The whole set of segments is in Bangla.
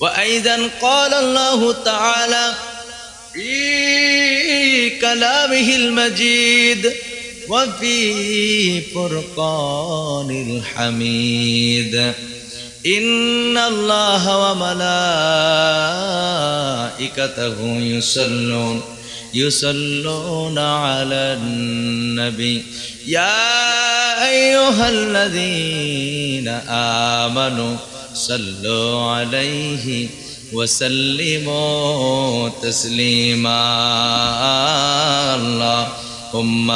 وأيضا قال الله تعالى في كلامه المجيد وفي فرقان الحميد إن الله وملائكته يصلون على النبي يا أيها الذين آمنوا صلوا عليه وسلموا تسليما اللهم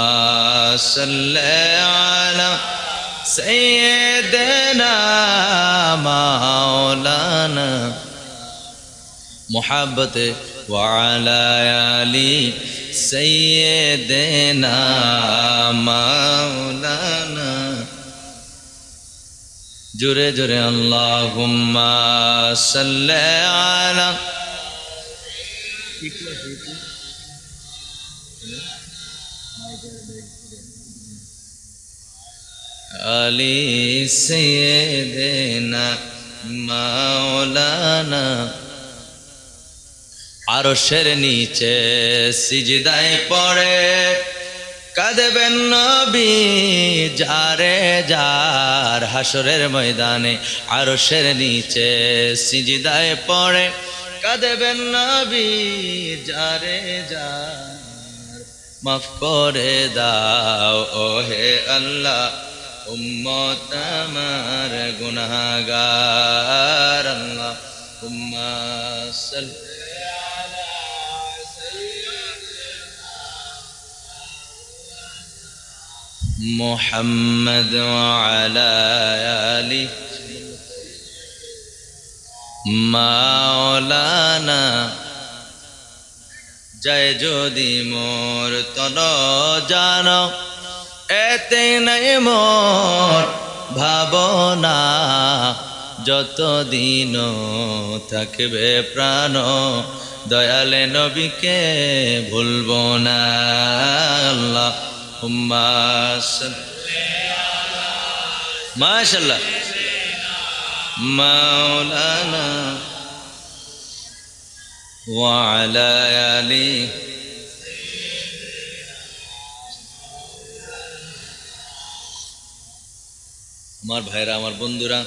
صل على سيدنا مولانا محبت وعلى آل سيدنا مولانا جرے جرے اللہم صلی علی علی سیدنا مولانا আরশের নিচে সিজদায় পড়ে কাঁদবেন নবী যারে যার হাসরের ময়দানে আরশের নিচে সিজদায় পড়ে কাঁদবেন নবী যারে যার মাফ করে দাও ওহে আল্লাহ উম্মত আমার গুনাহগার আল্লাহুম্মা সাল্লি محمد وعلى آله مولانا জয় যদি মোর তন জানো এতে নাই মোর ভাবনা যতদিন থাকবে প্রাণ দয়ালে নবীকে ভুলবো না আল্লাহ মাশাআল্লাহ মাওলানা ওয়া আলা আলি আমার ভাইরা আমার বন্ধুরা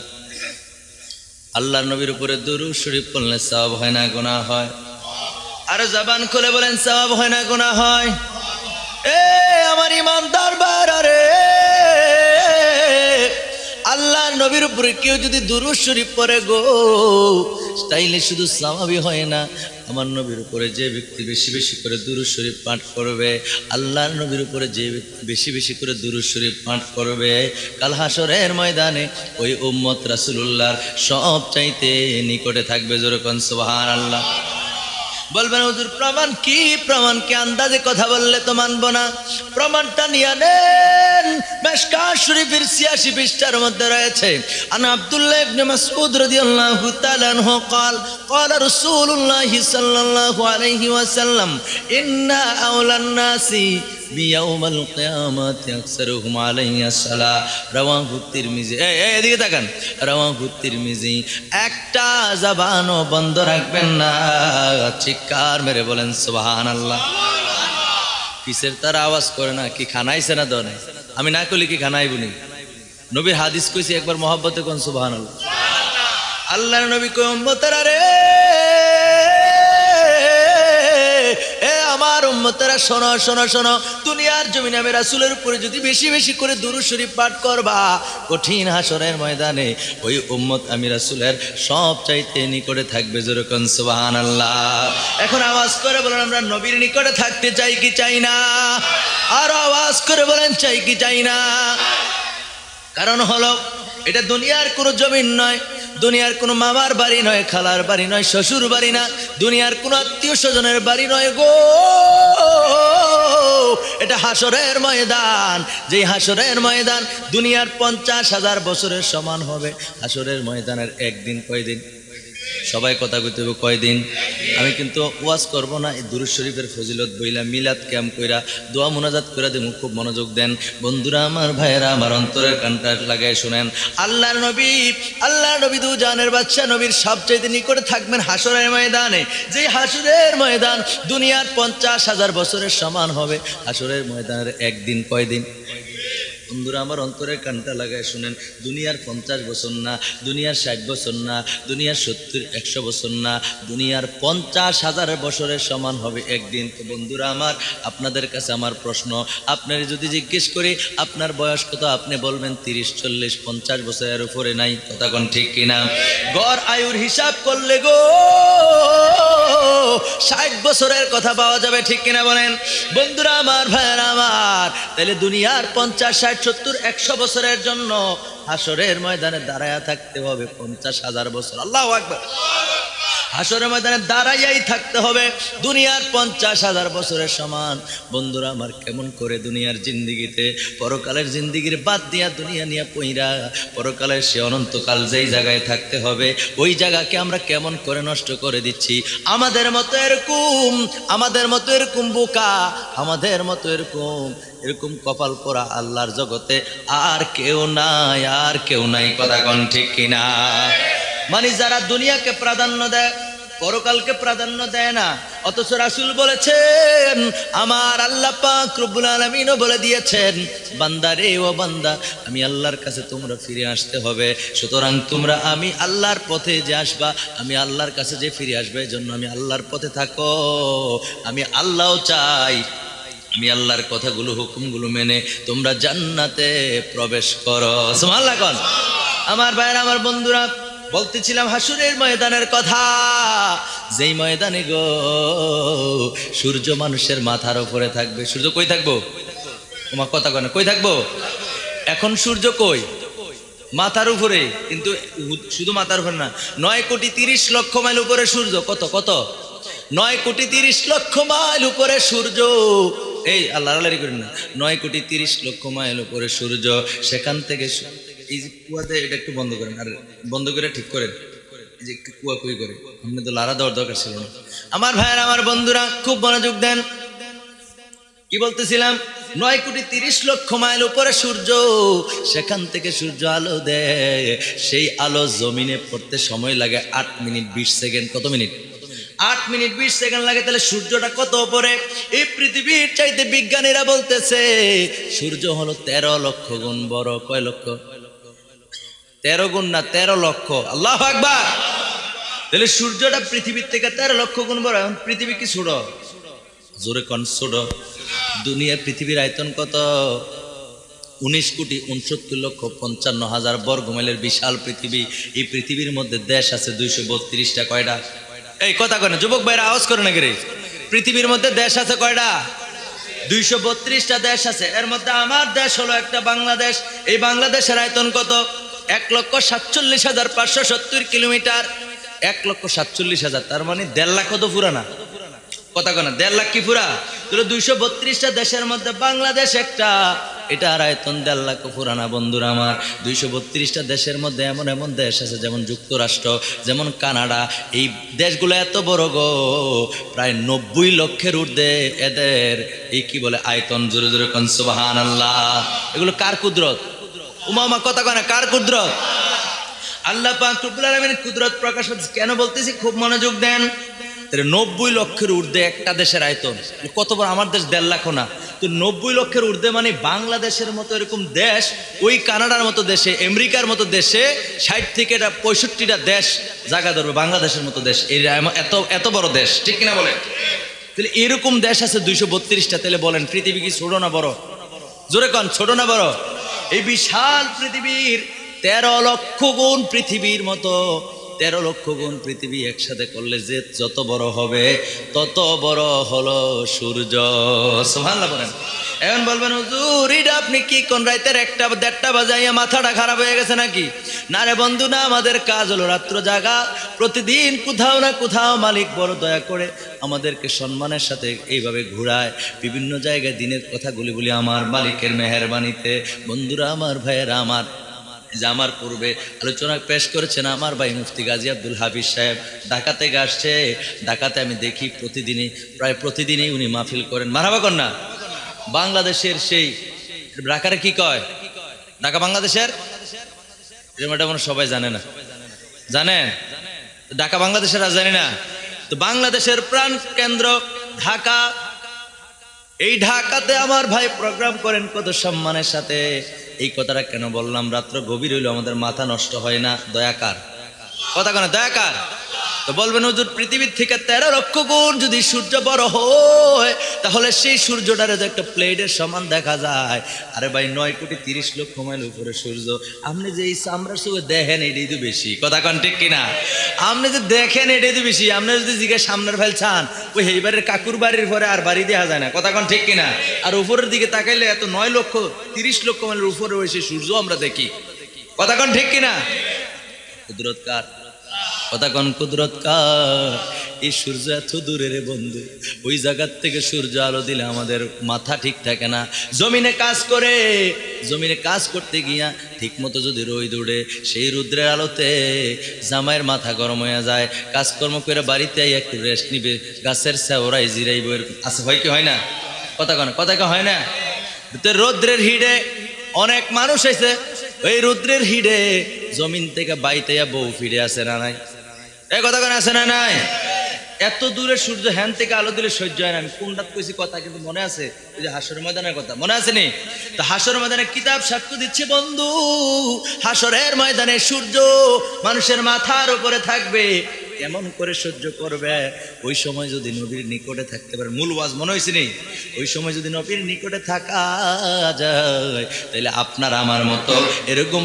আল্লাহর নবীর উপরে দুরূদ শরীফ পড়লে সওয়াব হয় না গুনাহ হয় আর জবান খুলে বলেন সওয়াব হয় না গুনাহ হয় এ আমার ইমানদার বাড়ারে আল্লাহ নবীর উপরে কেউ যদি দুরূদ শরীফ পড়ে গো তাইলে শুধু সওয়াবই হয় না আমার নবীর উপরে যে ব্যক্তি বেশি বেশি করে দুরূদ শরীফ পাঠ করবে আল্লাহর নবীর উপরে যে ব্যক্তি বেশি বেশি করে দুরূদ শরীফ পাঠ করবে কাল হাসরের ময়দানে ওই উম্মত রাসূলুল্লাহর সব চাইতে নিকটে থাকবে যেরকম সুবহানাল্লাহ বলবেন হুজুর প্রমাণ কি আন্দাজে কথা বললে তো মানবো না প্রমাণটা নিয়ে নেন মিশকাত শরীফের 86 পৃষ্ঠার মধ্যে রয়েছে আন আব্দুল্লাহ ইবনে মাসউদ রাদিয়াল্লাহু তাআলা আনহু قال قال رسول الله صلى الله عليه وسلم ان اولى الناس بيوم القيامه اكثرهم عليه الصلاه رواه الترمذي এদিকে তাকান رواه الترمذي একটা জবানও বন্ধ রাখবেন না চিৎকার মেরে বলেন সুবহানাল্লাহ কিসের তার আওয়াজ করে না কি খানাইছে না দনে আমি না কইলে কি খানাইবনি নবীর হাদিস কইছি একবার মহব্বতে কোন সুবহানাল্লাহ আল্লাহর নবী কই উম্মতরা রে এ আমার উম্মতরা শোনো শোনো শোনো দুনিয়ার জমিনে আমি রাসূলের উপরে যদি বেশি বেশি করে দুরূদ শরীফ পাঠ করবা কঠিন হাসরের ময়দানে ওই উম্মত আমি রাসূলের সব চাইতে নিকটে থাকবে যেরকম সুবহানাল্লাহ এখন আওয়াজ করে বলেন আমরা নবীর নিকটে থাকতে চাই কি চাই না আর আওয়াজ করে বলেন চাই কি চাই না কারণ হলো এটা দুনিয়ার কোনো জমিন নয় দুনিয়ার কোনো মামার বাড়ি নয় খালার বাড়ি নয় শ্বশুর বাড়ি না দুনিয়ার কোনো আত্মীয় স্বজনের বাড়ি নয় গো এটা হাসরের ময়দান যে হাসরের ময়দান দুনিয়ার 50,000 বছরের সমান হবে হাসরের ময়দানের একদিন কয়দিন সবাই কথা কইতে হবে কয়দিন। আমি কিন্তু ওয়াজ করব না, এই দুরূদ শরীফের ফজিলত বইলা মিলাদ ক্যাম্প কইরা দোয়া মুনাজাত কইরা দেবো। খুব মনোযোগ দেন বন্ধুরা আমার, ভাইয়েরা আমার, অন্তরের কানটা লাগায় শুনেন। আল্লাহর নবী দু জানের বাদশা নবীর সবচেয়ে নিকটে থাকবেন হাসরের ময়দানে। যে হাসরের ময়দান দুনিয়ার 50,000 বছরের সমান হবে। হাসরের ময়দানের একদিন কয়দিন? বন্ধুরা আমার, অন্তরের কানটা লাগায় শুনেন। দুনিয়ার 50 বছর না, দুনিয়ার 60 বছর না, দুনিয়ার 70-100 বছর না, দুনিয়ার 50,000 বছরের সমান হবে একদিন। তো বন্ধুরা আমার, আপনাদের কাছে আমার প্রশ্ন, আপনারা যদি জিজ্ঞেস করি আপনার বয়স কত, আপনি বলবেন 30, 40, 50 বছরের উপরে নাই। কথা কোন ঠিক কিনা? গড় আয়ুর হিসাব করলে গো 60 বছরের কথা পাওয়া যাবে, ঠিক কিনা বলেন? বন্ধুরা আমার, ভাইয়েরা আমার, তাহলে দুনিয়ার 50, 60, 70, 100 বছরের জন্য হাসরের ময়দানে দাঁড়ায়া থাকতে হবে 50,000 বছর। আল্লাহু আকবার। হাসরের ময়দানে দাঁড়াইয়াই থাকতে হবে দুনিয়ার 50,000 বছরের সমান। বন্ধুরা আমার, কেমন করে দুনিয়ার জিন্দিগিতে পরকালের জিন্দিগির বাদ দিয়া দুনিয়া নিয়ে পইরা পরকালের সে অনন্তকাল যেই জায়গায় থাকতে হবে ওই জায়গাকে আমরা কেমন করে নষ্ট করে দিচ্ছি। আমাদের মতো এরকম বোকা, আমাদের মতো এরকম কপাল পোড়া আল্লাহর জগতে আর কেউ নাই। কথা কোন ঠিক কিনা? মানে যারা দুনিয়াকে প্রাধান্য দেয়, পরকালকে প্রাধান্য দেয় না, অথচ রাসূল বলেছেন, আমার আল্লাহ পাক রব্বুল আলামিনও বলে দিয়েছেন, বান্দা রে ও বান্দা, আমি আল্লাহর কাছে তোমরা ফিরে আসতে হবে। সুতরাং তোমরা আমি আল্লাহর পথে যে আসবা, আমি আল্লাহর কাছে যে ফিরে আসবে, এজন্য আমি আল্লাহর পথে থাকো। আমি আল্লাহও চাই আমি আল্লাহর কথাগুলো, হুকুমগুলো মেনে তোমরা জান্নাতে প্রবেশ করো। সুবহানাল্লাহ কোন? আমার ভাইরা, আমার বন্ধুরা, বলতেছিলাম হাসরের ময়দানের কথা। যেই ময়দানে গো সূর্য মানুষের মাথার উপরে থাকবে। সূর্য কই থাকবো? তোমার কথা কয় না, কই থাকবো? এখন সূর্য কই? মাথার উপরে। কিন্তু শুধু মাথার উপরে না, 9,30,00,000 মাইল উপরে সূর্য। কত 9,30,00,000 মাইল উপরে সূর্য। এই আল্লাহ করেন না, 9,30,00,000 মাইল উপরে সূর্য। সেখান থেকে এই যে কুয়াতে, এটা একটু বন্ধ করেন, আর বন্ধ করে ঠিক করেন। এই যে একটু কুয়া কুই করে, আপনি তো লাড়া দেওয়ার দরকার ছিল না। আমার ভাইয়ের, আমার বন্ধুরা, খুব মনোযোগ দেন। কি বলতেছিলাম? 9,30,00,000 মাইল উপরে সূর্য। সেখান থেকে সূর্য আলো দেয়। সেই আলো জমিনে পড়তে সময় লাগে 8 মিনিট 20 সেকেন্ড। কত মিনিট? 8 মিনিট 20 সেকেন্ড লাগে। তাহলে সূর্যটা কত উপরে? এই পৃথিবীর চাইতে বিজ্ঞানীরা বলতেছে সূর্য হলো 13 লক্ষ গুণ বড়। কয় লক্ষ? 13 গুণ না, 13 লক্ষ। আল্লাহু আকবার। তাহলে সূর্যটা পৃথিবীর থেকে 13 লক্ষ গুণ বড়। এখন পৃথিবী কি ছোট? জোরে কোন ছোট? দুনিয়া পৃথিবীর আয়তন কত? 19,69,55,000 বর্গমাইলের বিশাল পৃথিবী। এই পৃথিবীর মধ্যে দেশ আছে 232টা। কয়টা? এই কথা কয় না, যুবক ভাইরা আওয়াজ করে না রে। পৃথিবীর মধ্যে দেশ আছে কয়টা? 232টা দেশ আছে। এর মধ্যে আমার দেশ হলো একটা বাংলাদেশ। এই বাংলাদেশের আয়তন কত? 1,47,570 কিলোমিটার। 1,47,000, তার মানে 1.5 লাখ তো পুরা না। কথা কয় না, 1.5 লাখ কি পুরা? তাহলে 232টা দেশের মধ্যে বাংলাদেশ একটা, এটার আয়তন 1.5 লাখ পুরানা। বন্ধুরা আমার, 232টা দেশের মধ্যে এমন এমন দেশ আছে, যেমন যুক্তরাষ্ট্র, যেমন কানাডা। এই দেশগুলো এত বড় গো, প্রায় 90 লক্ষের ঊর্ধ্বে এদের এই কি বলে আয়তন। জোরে জোরে কোন সুবহানাল্লাহ। এগুলো কার কুদরত? উমা কথা কয় না, কার কুদরত? আল্লাহ পাক রব্বুল আলামিনের কুদরত প্রকাশ হচ্ছে। কেন বলতেছি, খুব মনোযোগ দেন। 90 লক্ষের ঊর্ধ্বে একটা দেশের আয়তন। কত বড়? আমার দেশ 1.5 লাখ না, তো 90 লক্ষের ঊর্ধ্বে মানে বাংলাদেশের মতো এরকম দেশ, ওই কানাডার মতো দেশে, আমেরিকার মতো দেশে 60 থেকে 65টা দেশ জায়গা ধরবে বাংলাদেশের মতো দেশ। এত বড় দেশ, ঠিক কিনা বলেন? তাহলে এরকম দেশ আছে 232টা। তাহলে বলেন পৃথিবী কি ছোট না বড়? জোরে কন, ছোট না বড়? এই বিশাল পৃথিবীর 13 লক্ষ গুণ পৃথিবীর মতো, 13 লক্ষ গুণ পৃথিবী একসাথে করলে যে যত বড় হবে তত বড় হলো সূর্য। সুবহানাল্লাহ বলেন। এখন বলবেন হুজুর এটা আপনি কি কোন রাতের 1টা-1.5টা বাজাইয়া মাথাটা খারাপ হয়ে গেছে নাকি? না রে বন্ধু না, আমাদের কাজ হলো রাত্র জাগা। প্রতিদিন কোথাও না কোথাও মালিক বড় দয়া করে আমাদেরকে সম্মানের সাথে এইভাবে ঘুরায়, বিভিন্ন জায়গায় দিনের কথাগুলি বলি আমার মালিকের মেহেরবানিতে। বন্ধুরা আমার, ভাইয়েরা আমার, যে আমার পূর্বে আলোচনা পেশ করেছেন আমার ভাই মুফতি গাজী আব্দুল হাফিজ সাহেব, ঢাকা থেকে আসছে। ঢাকাতে আমি দেখি প্রায় প্রতিদিনই উনি মাহফিল করেন। মারহাবা কর না। বাংলাদেশের সেই ঢাকারে কি কয়, ঢাকা বাংলাদেশের এটা মনে সবাই জানে না, জানেন? ঢাকা বাংলাদেশের আর জানি না। তো বাংলাদেশের প্রাণ কেন্দ্র ঢাকা, এই ঢাকাতে আমার ভাই প্রোগ্রাম করেন কত সম্মানের সাথে। এই কথাটা কেন বললাম, রাত্র গভীর হইলো আমাদের মাথা নষ্ট হয় না? দয়াকার কথা কেন, দয়াকার। তো বলবেন হুজুর পৃথিবীর থেকে 13 লক্ষ গুণ যদি সূর্য বড় হয় তাহলে সেই সূর্যটারে যে একটা প্লেটের সমান দেখা যায়। আরে ভাই 9,30,00,000 মাইল উপরে সূর্য, আপনি যে এই চামড়ার চোখে দেখেন এটাই তো বেশি। কথা কন ঠিক কিনা? আপনি যে দেখেন এটাই তো বেশি। আপনি যদি জিজ্ঞাসা সামনের ফেল চান, ওই এইবারের কাকুর বাড়ির পরে আর বাড়ি দেখা যায় না। কথা কন ঠিক কিনা? আর উপরের দিকে তাকাইলে এত 9,30,00,000 মাইলের উপরে ওই সেই সূর্য আমরা দেখি। কথা কন ঠিক কিনা? কুদরত কার? কথা কন কুদরত কার? এই সূর্য এত দূরে রে বন্ধু, ওই জায়গার থেকে সূর্য আলো দিলে আমাদের মাথা ঠিক থাকে না। জমিনে কাজ করে, জমিনে কাজ করতে গিয়া ঠিক মতো যদি রোদ উঠে, সেই রৌদ্রের আলোতে জামাইয়ের মাথা গরম হয়ে যায়। কাজকর্ম করে বাড়িতে একটু রেস্ট নিবে, গাছের ছাওরায় জিরাইব, আছে হয় কি হয় না? কথা কন, কথা কি হয় না? রৌদ্রের হিডে অনেক মানুষ আছে, ওই রৌদ্রের হিডে জমিন থেকে বাইতে বউ ফিরে আসে না নাই? এই কথা কেন আছে না নাই? এত দূরে সূর্য হ্যান থেকে আলো দিলে সহ্য হয় না। আমি কোনটা কইছি কথা কিন্তু মনে আছে, ওই যে হাসরের ময়দানের কথা মনে আছে নি? তো হাসরের ময়দানে কিতাব সাক্ষ্য দিচ্ছে বন্ধু, হাসরের ময়দানে সূর্য মানুষের মাথার উপরে থাকবে, কেমন করে সহ্য করবে? ওই সময় যদি নবীর নিকটে থাকতে পারে, মূল ওয়াজ মনে হয়েছে নি? ওই সময় যদি নবীর নিকটে থাকা যায় তাহলে আপনার আমার মতো এরকম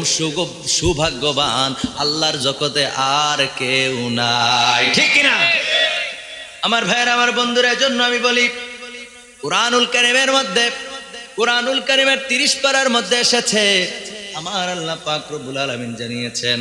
সৌভাগ্যবান আল্লাহর জগতে আর কেউ নাই। ঠিক কিনা আমার ভাইয়ের, আমার বন্ধুরা? জন্য আমি বলি কুরআনুল কারীমের মধ্যে, কুরআনুল কারীমের 30 পারার মধ্যে এসেছে, আমার আল্লাহ পাক রব্বুল আলামিন জানিয়েছেন,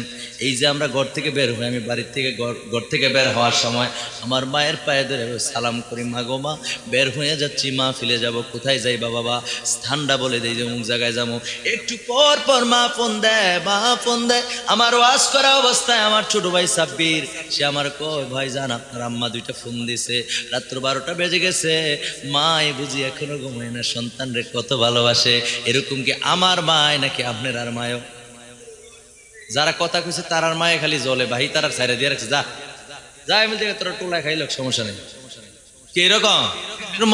এই যে আমরা ঘর থেকে বের হই, আমি বাড়ির থেকে ঘর থেকে বের হওয়ার সময় আমার মায়ের পায়ে ধরে সালাম করি, মা গো মা বের হয়ে যাচ্ছি, মা ফিরে যাব, কোথায় যাই বাবা? স্থানটা বলে দেই যে অমুক জায়গায় যাবো। একটু পর পর মা ফোন দেয়, মা ফোন দেয়। আমার ওয়াজ করা অবস্থায় আমার ছোট ভাই সাব্বির, সে আমার কয় ভাই জান আপনার আম্মা 2টা ফোন দিছে, রাত্র 12টা বেজে গেছে, মা বুঝি এখনো ঘুমায় না, সন্তান রে কত ভালোবাসে। এরকম কি আমার মায় নাকি আপনার আর মায়ও? যারা কথা কইছে তারার মায়ে খালি জ্বলে, ভাই তারা ছাইরা দিয়ে রাখছে, যা যা এমনি থেকে তোরা টোলায় খাইল, সমস্যা নেই। কি এরকম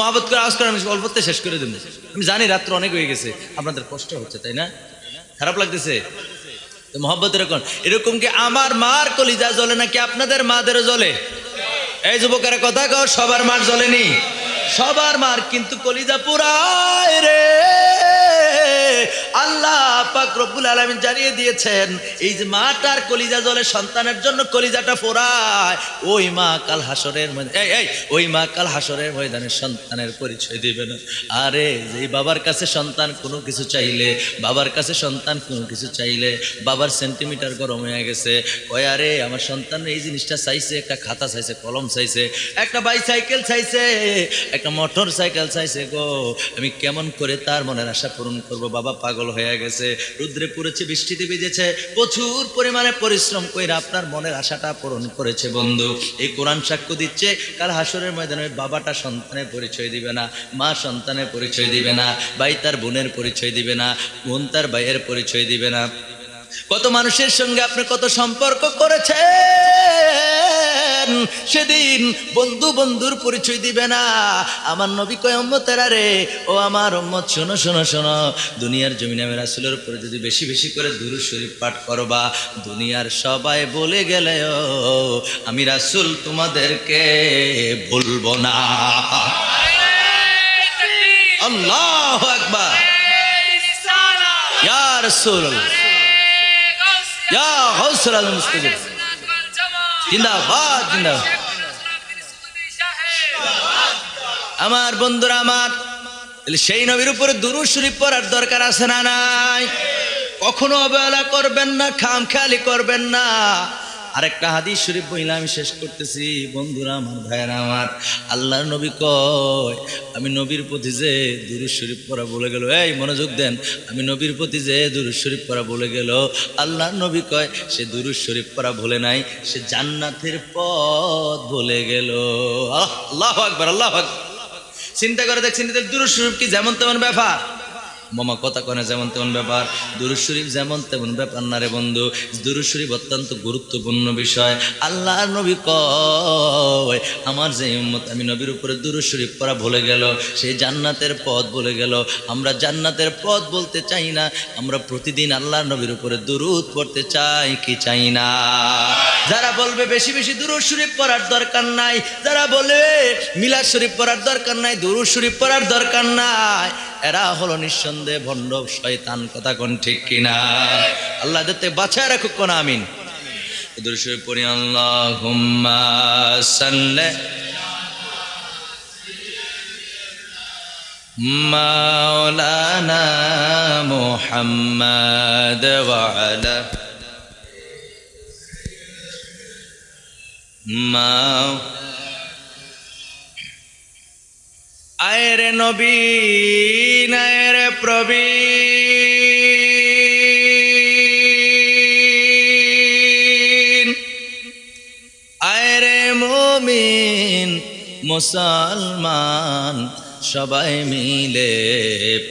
মহব্বত করে আওয়াজ করে আমি অল্পতে শেষ করে দেবো। আমি জানি রাত্র অনেক হয়ে গেছে, আপনাদের কষ্ট হচ্ছে তাই না, খারাপ লাগতেছে। তো মহব্বত এরকম, এরকম কি আমার মার কলিজা জ্বলে নাকি আপনাদের মাদেরও জ্বলে? এই যুবকেরা কথা কও, সবার মার জ্বলেনি? সবার মার কিন্তু কলিজা পুরায় রে। আল্লাহ পাক রব্বুল আলামিন জানিয়ে দিয়েছেন, এই যে মাটার কলিজা জ্বলে সন্তানের জন্য কলিজাটা ফোরায়, ওই মা কাল হাসরের ময়দানে, ওই মা কাল হাসরের ময়দানে সন্তানের পরিচয় দিবে না। আরে যে বাবার কাছে সন্তান কোনো কিছু চাইলে, বাবার কাছে সন্তান কোনো কিছু চাইলে বাবার সেন্টিমিটার গরম হয়ে গেছে, কয় আরে আমার সন্তান এই জিনিসটা চাইছে, একটা খাতা চাইছে, কলম চাইছে, একটা বাইসাইকেল চাইছে, একটা মোটর সাইকেল চাইছে, গো আমি কেমন করে তার মনের আশা পূরণ করব? বাবা পাগল হয়ে গেছে, রুদ্রে পড়েছে, বৃষ্টিতে ভিজেছে, প্রচুর পরিমাণে পরিশ্রম করে আপনার মনের আশাটা পূরণ করেছে। বন্ধু এই কোরআন সাক্ষ্য দিচ্ছে, কাল হাসরের ময়দানে বাবাটা সন্তানের পরিচয় দিবে না, মা সন্তানের পরিচয় দিবে না, ভাই তার বোনের পরিচয় দিবে না, বোন তার ভাইয়ের পরিচয় দিবে না। কত মানুষের সঙ্গে আপনি কত সম্পর্ক করেছেন, সেদিন বন্ধু বন্ধুর পরিচয় দিবে না। আমার নবী কয় উম্মতেরা রে, ও আমার উম্মত শোনো শোনো শোনো, দুনিয়ার জমিনে আমি রাসূলের উপরে যদি বেশি বেশি করে দুরূদ শরীফ পাঠ করবা, দুনিয়ার সবাই বলে গেলেও আমি রাসূল তোমাদেরকে ভুলবো না। আল্লাহু আকবার, ইয়া রাসূলুল্লাহ, ইয়া গাউসুল আজম মুস্তাজিব, জিন্দাবাদ জিন্দাবাদ। আমার বন্ধুরা আমার, সেই নবীর উপরে দুরূদ শরীফ পড়ার দরকার আছে না নাই? কখনো অবহেলা করবেন না, খামখেয়ালি করবেন না। আরেকটা হাদিস শরীফ বইলা আমি শেষ করতেছি বন্ধুরা আমার, ভাইয়েরা আমার। আল্লাহর নবী কয়, আমি নবীর প্রতি যে দুরূদ শরীফ পড়া বলে গেল, এই মনোযোগ দেন, আমি নবীর প্রতি যে দুরূদ শরীফ পড়া বলে গেল, আল্লাহর নবী কয় সে দুরূদ শরীফ পড়া বলে নাই, সে জান্নাতের পথ বলে গেল। আল্লাহু আকবার, আল্লাহু আকবার। চিন্তা করে দেখছেন দুরূদ শরীফ কি যেমন তেমন ব্যাপার? মামা কথা কনে যেমন তেমন ব্যাপার, দুরূদ শরীফ যেমন তেমন ব্যাপার না রে বন্ধু। দুরূদ শরীফ অত্যন্ত গুরুত্বপূর্ণ বিষয়। আল্লাহর নবী কয়, আমার যে উম্মত আমি নবীর উপরে দুরূদ শরীফ পড়া ভুলে গেল, সেই জান্নাতের পথ বলে গেল। আমরা জান্নাতের পথ বলতে চাই না, আমরা প্রতিদিন আল্লাহর নবীর উপরে দুরূদ পড়তে চাই কি চাই না? যারা বলবে বেশি বেশি দুরূদ শরীফ পড়ার দরকার নাই, যারা বলে মিলাদ শরীফ পড়ার দরকার নাই, দুরূদ শরীফ পড়ার দরকার নাই, এরা হলো নিঃসন্দেহে ভণ্ড শয়তান। কথা কোন ঠিক কিনা? আল্লাহ যাতে বাঁচায় রাখুক, কোন আমিন। দুরূদ শরীফ পড়ি। আল্লাহুম্মা সাল্লি মাওলানা মুহাম্মাদ ওয়া আলা আয়রে নবী নায়রে প্রবীণ, আয়রে মুমিন মুসলমান, সবাই মিলে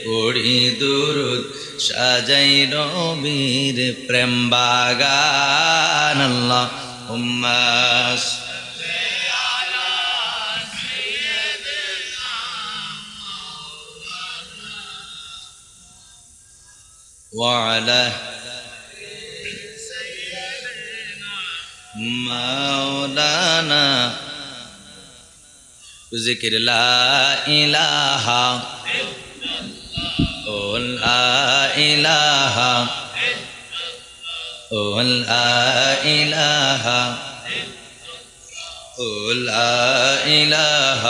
পড়ি দুরূদ, সাজাই নবীর প্রেম বাগান। আল্লাহুম্মা وعلى مولانا ذكر لا إله لا إله لا إله لا إله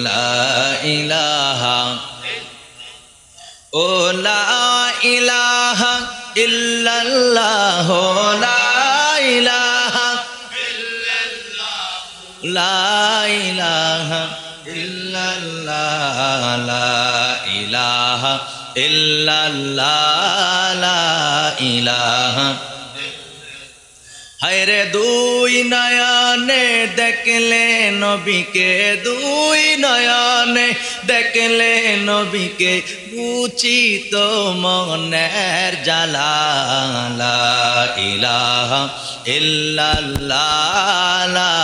لا إله ও লা ইলাহা ইল্লাল্লাহ, লা ইলাহা ইল্লাল্লাহ, লা ইলাহা ইল্লাল্লাহ, লা ইলাহা ইল্লাল্লাহ, লা ইলাহা। হায়রে দুই নয়নে দেখলে নবীকে, দুই নয়নে দেখলে নবীকে, বুঝিত মনের জ্বালা। লা ইলাহা ইল্লাল্লাহ, লা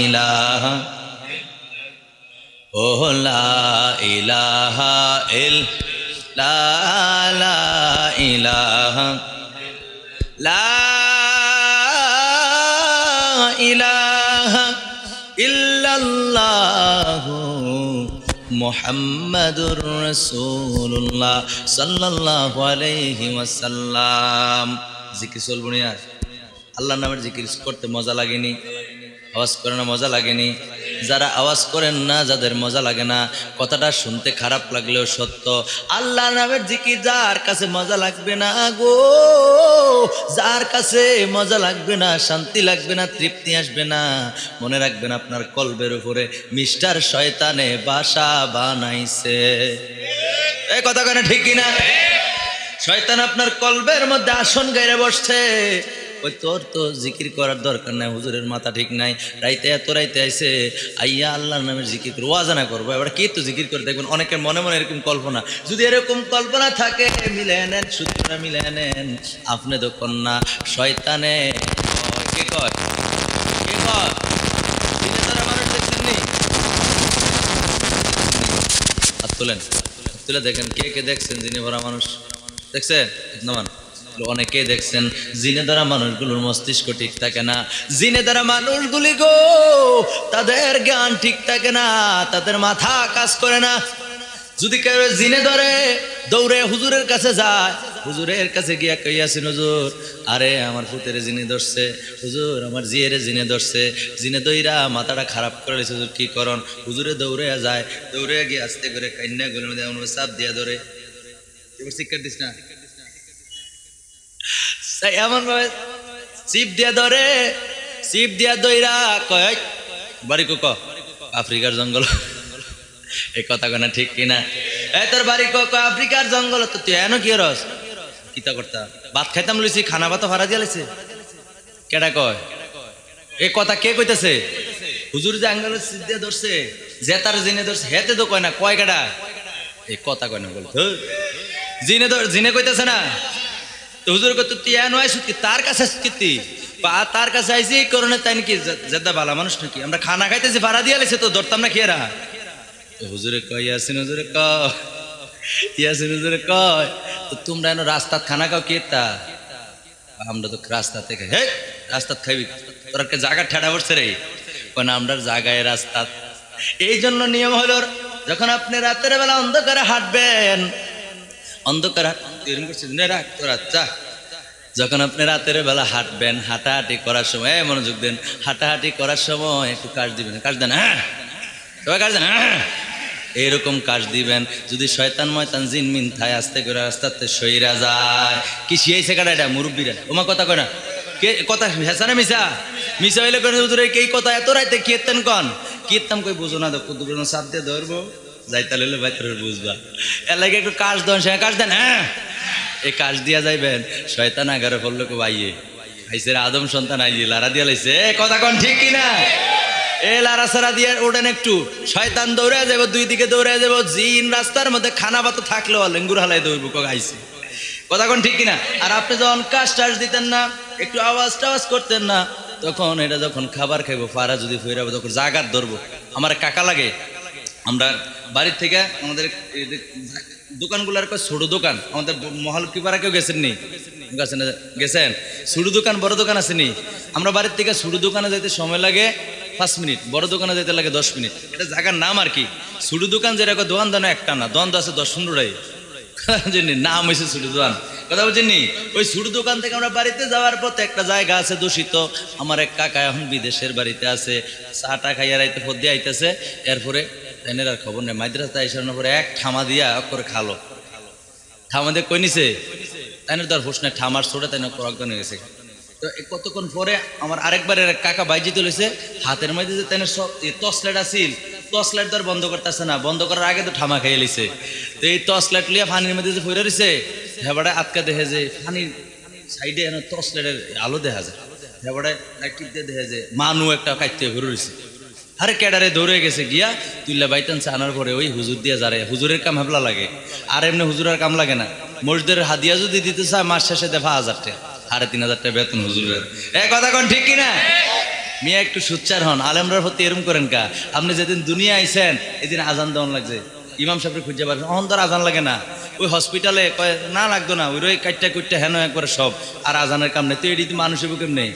ইলাহা ও লা ইলাহা ইল্লাল্লাহ, লা ইলাহা লা ইলাহা ইল্লাল্লাহু মুহাম্মাদুর রাসূলুল্লাহ সাল্লাল্লাহু আলাইহি ওয়াসাল্লাম। জিকির চলবো না? আল্লাহর নামের জিকির করতে মজা লাগেনি? আওয়াজ করে না মজা লাগেনি? যারা আওয়াজ করেন না, যাদের মজা লাগে না, কথাটা শুনতে খারাপ লাগলেও সত্য। আল্লাহর নামের জিকির যার কাছে মজা লাগবে না গো, যার কাছে মজা লাগবে না, শান্তি লাগবে না, তৃপ্তি আসবে না, মনে রাখবেন আপনার কলবের উপরে মিস্টার শয়তানে বাসা বানাইছে। এই কথা কেন ঠিক কিনা? শয়তান আপনার কলবের মধ্যে আসন গাইরে বসছে। ওই তোর তো জিকির করার দরকার নাই, হুজুরের মাথা ঠিক নাই, রাইতে এত রাইতে আইসে আইয়া আল্লাহর নামের জিকির করবো, ওয়াজানা করবো, এবার কি তো জিকির করে দেখবেন অনেকের মনে মনে এরকম কল্পনা। যদি এরকম কল্পনা থাকে মিলে নেন, সূত্রটা মিলে নেন, আপনি তো কন্যা শয়তানে কে কয় কে কয় মানুষ দেখছেননি? হাত তুলেন, তুলে দেখেন কে কে দেখছেন জিনে ভরা মানুষ দেখছেন? নামান অনেকে দেখছেন। জিনে দ্বারা মানুষগুলোর মস্তিষ্ক ঠিক থাকে না, জিনে দ্বারা মানুষগুলি গো তাদের জ্ঞান ঠিক থাকে না, তাদের মাথা কাজ করে না। যদি কেউ জিনে ধরে দৌড়ে হুজুরের কাছে যায়, হুজুরের কাছে গিয়া কইয়াছেন হুজুর আরে আমার পুতেরে জিনে ধরছে, হুজুর আমার জিয়েরে জিনে ধরছে, জিনে দইরা মাথাটা খারাপ করে লেছে, হুজুর কি করন? হুজুরে দৌড়ে যায়, দৌড়ে গিয়ে আস্তে করে কান্না গুলোর মধ্যে চাপ দিয়া ধরে, এবার শিক্ষার দিস না তাই এমন ভাবে চিপ দিয়া ধরে, চিপ দিয়া দইরা কয় বাড়ি ক আফ্রিকার জঙ্গল। এই কথা কেনা ঠিক কিনা? এই তোর বাড়ি ক আফ্রিকার জঙ্গল, তো তুই এনো কি রস কিতা করতা? ভাত খাইতাম লইছি, খানা ভাত ভাড়া দিয়া লাইছে। কেডা কয় এই কথা? কে কইতাছে? হুজুর যে আঙ্গাল সিদ্ধে ধরছে, যে তার জিনে ধরছে, হেতে তো কয় না, কয় কেডা? এই কথা কয় না বল, জিনে ধর, জিনে কইতাছে না তো হুজুর কত তুই এনো আইস কি তার কাছে কীর্তি বা তার কাছে আইসি এই কারণে তাই নাকি জেদ্দা ভালা মানুষ নাকি? আমরা খানা খাইতেছি ভাড়া দিয়া লাইছে তো ধরতাম না খেয়ে রাহা। হুজুরে কয় ইয়াসিন, হুজুরে কয় ইয়াসিন, হুজুরে কয় তো তোমরা এনো রাস্তাত খানা খাও কে তা? আমরা তো রাস্তা থেকে, হে রাস্তাত খাইবি তোর একটা জায়গা ঠেড়া পড়ছে রে, কোন আমরা জায়গায় রাস্তাত। এই জন্য নিয়ম হলো যখন আপনি রাতের বেলা অন্ধকারে হাঁটবেন, অন্ধকার যখন আপনি রাতের বেলা হাঁটবেন, হাঁটাহাঁটি করার সময় মনোযোগ দেন, হাঁটাহাঁটি করার সময় একটু কাজ দিবেন, কাজ দেন, হ্যাঁ সবাই কাজ দেন, হ্যাঁ এইরকম কাজ দিবেন। যদি শয়তান ময়তান জিন মিন থায় আস্তে করে রাস্তাতে সইরা যায়। কি শিয়াইছে কাটা এটা মুরব্বীরা? ওমা কথা কয় না কে কথা হেসা না মিশা? মিশা হইলে কেন হুজুর এই কথা এত রাইতে কীর্তন কন? কীর্তন কই বুঝো না, দুপুর সাপ দিয়ে ধরবো যাইতে হলে বাইরে বুঝবা। এর লাগে একটু কাজ দেন, সে কাজ দেন, হ্যাঁ এই কাজ দিয়া যাইবেন। শয়তান আগারে পড়লো কেউ আইয়ে আইসে আদম সন্তান আইয়ে লারা দিয়া লাইছে। কথা কন ঠিক কিনা? এ লারা সারা দিয়ে ওঠেন একটু, শয়তান দৌড়ে যাবো, দুই দিকে দৌড়ে যাবো। জিন রাস্তার মধ্যে খানা ভাত থাকলেও লেঙ্গুর হালাই দৌড়বো কক আইসে। কথা কন ঠিক কিনা? আর আপনি যখন কাজ টাজ দিতেন না, একটু আওয়াজ টাওয়াজ করতেন না, তখন এটা যখন খাবার খাইবো ফারা যদি ফিরাবো তখন জাগার ধরবো। আমার কাকা লাগে, আমরা বাড়ির থেকে আমাদের দোকানগুলার ছোট দোকান, আমাদের মহল কি পাড়া কেউ গেছেন নি? গেছেন? ছোট দোকান বড় দোকান আসেনি? আমরা বাড়ির থেকে ছোট দোকানে যেতে সময় লাগে 5 মিনিট, বড় দোকানে যেতে লাগে 10 মিনিট। এটা জায়গার নাম আর কি। ছোট দোকান যেরকম দোকান দানো একটা না, দোকান আছে 10-15টাই, নাম হয়েছে ছোট দোকান। কথা বলছেন নি? ওই ছোট দোকান থেকে আমরা বাড়িতে যাওয়ার পথে একটা জায়গা আছে দূষিত। আমার এক কাকা এখন বিদেশের বাড়িতে আছে, চাটা খাইয়া রাইতে পথ দিয়ে আইতেছে। এরপরে এনের আর খবর নেই, মাদ্রাসা আইসানোর পরে এক ঠামা দিয়া করে খালো। ঠামা দিয়ে কই নিছে তাইনের তার হোস না, ঠামার ছোটা তাই অজ্ঞান হয়ে গেছে। তো কতক্ষণ পরে আমার আরেকবার কাকা বাইজি তুলেছে, হাতের মধ্যে যে তাইনের সব টর্চ লাইট আসিল, টর্চ লাইট তো আর বন্ধ করতেছে না, বন্ধ করার আগে তো ঠামা খেয়ে লিছে। তো এই টর্চ লাইট লিয়া পানির মধ্যে যে ফইরা রয়েছে, হেবাড়ে আটকা দেখে যে পানির সাইডে টর্চ লাইটের আলো দেখা যায়, হেবাড়ে লাইট দিয়ে দেখে যে মানু একটা কাটতে ঘুরে রয়েছে। আরে ক্যাডারে দৌড়ে গেছে গিয়া তুইলা বাইতানছে, আনার পরে ওই হুজুর দিয়া যারে, হুজুরের কাম হেবলা লাগে, আর এমনি হুজুরের কাম লাগে না। মসজিদের হাদিয়া যদি দিতে চায় মাস শেষে দেয় 5,000 টাকা, 3,500 টাকা বেতন হুজুরের। কথা কোন ঠিক কিনা? মিয়া একটু সুচ্চার হন, আলেমরার প্রতি এরম করেন কা? আপনি যেদিন দুনিয়া আইছেন এদিন আজান দেওয়ান লাগছে, ইমাম সাহেবের খুঁজে পারছেন, অহন তার আজান লাগে না। ওই হসপিটালে কয় না লাগতো না, ওই রই কাটটা কুটটা হেন একবারে সব, আর আজানের কাম নেই। তো এটি মানুষের বুকে নেই,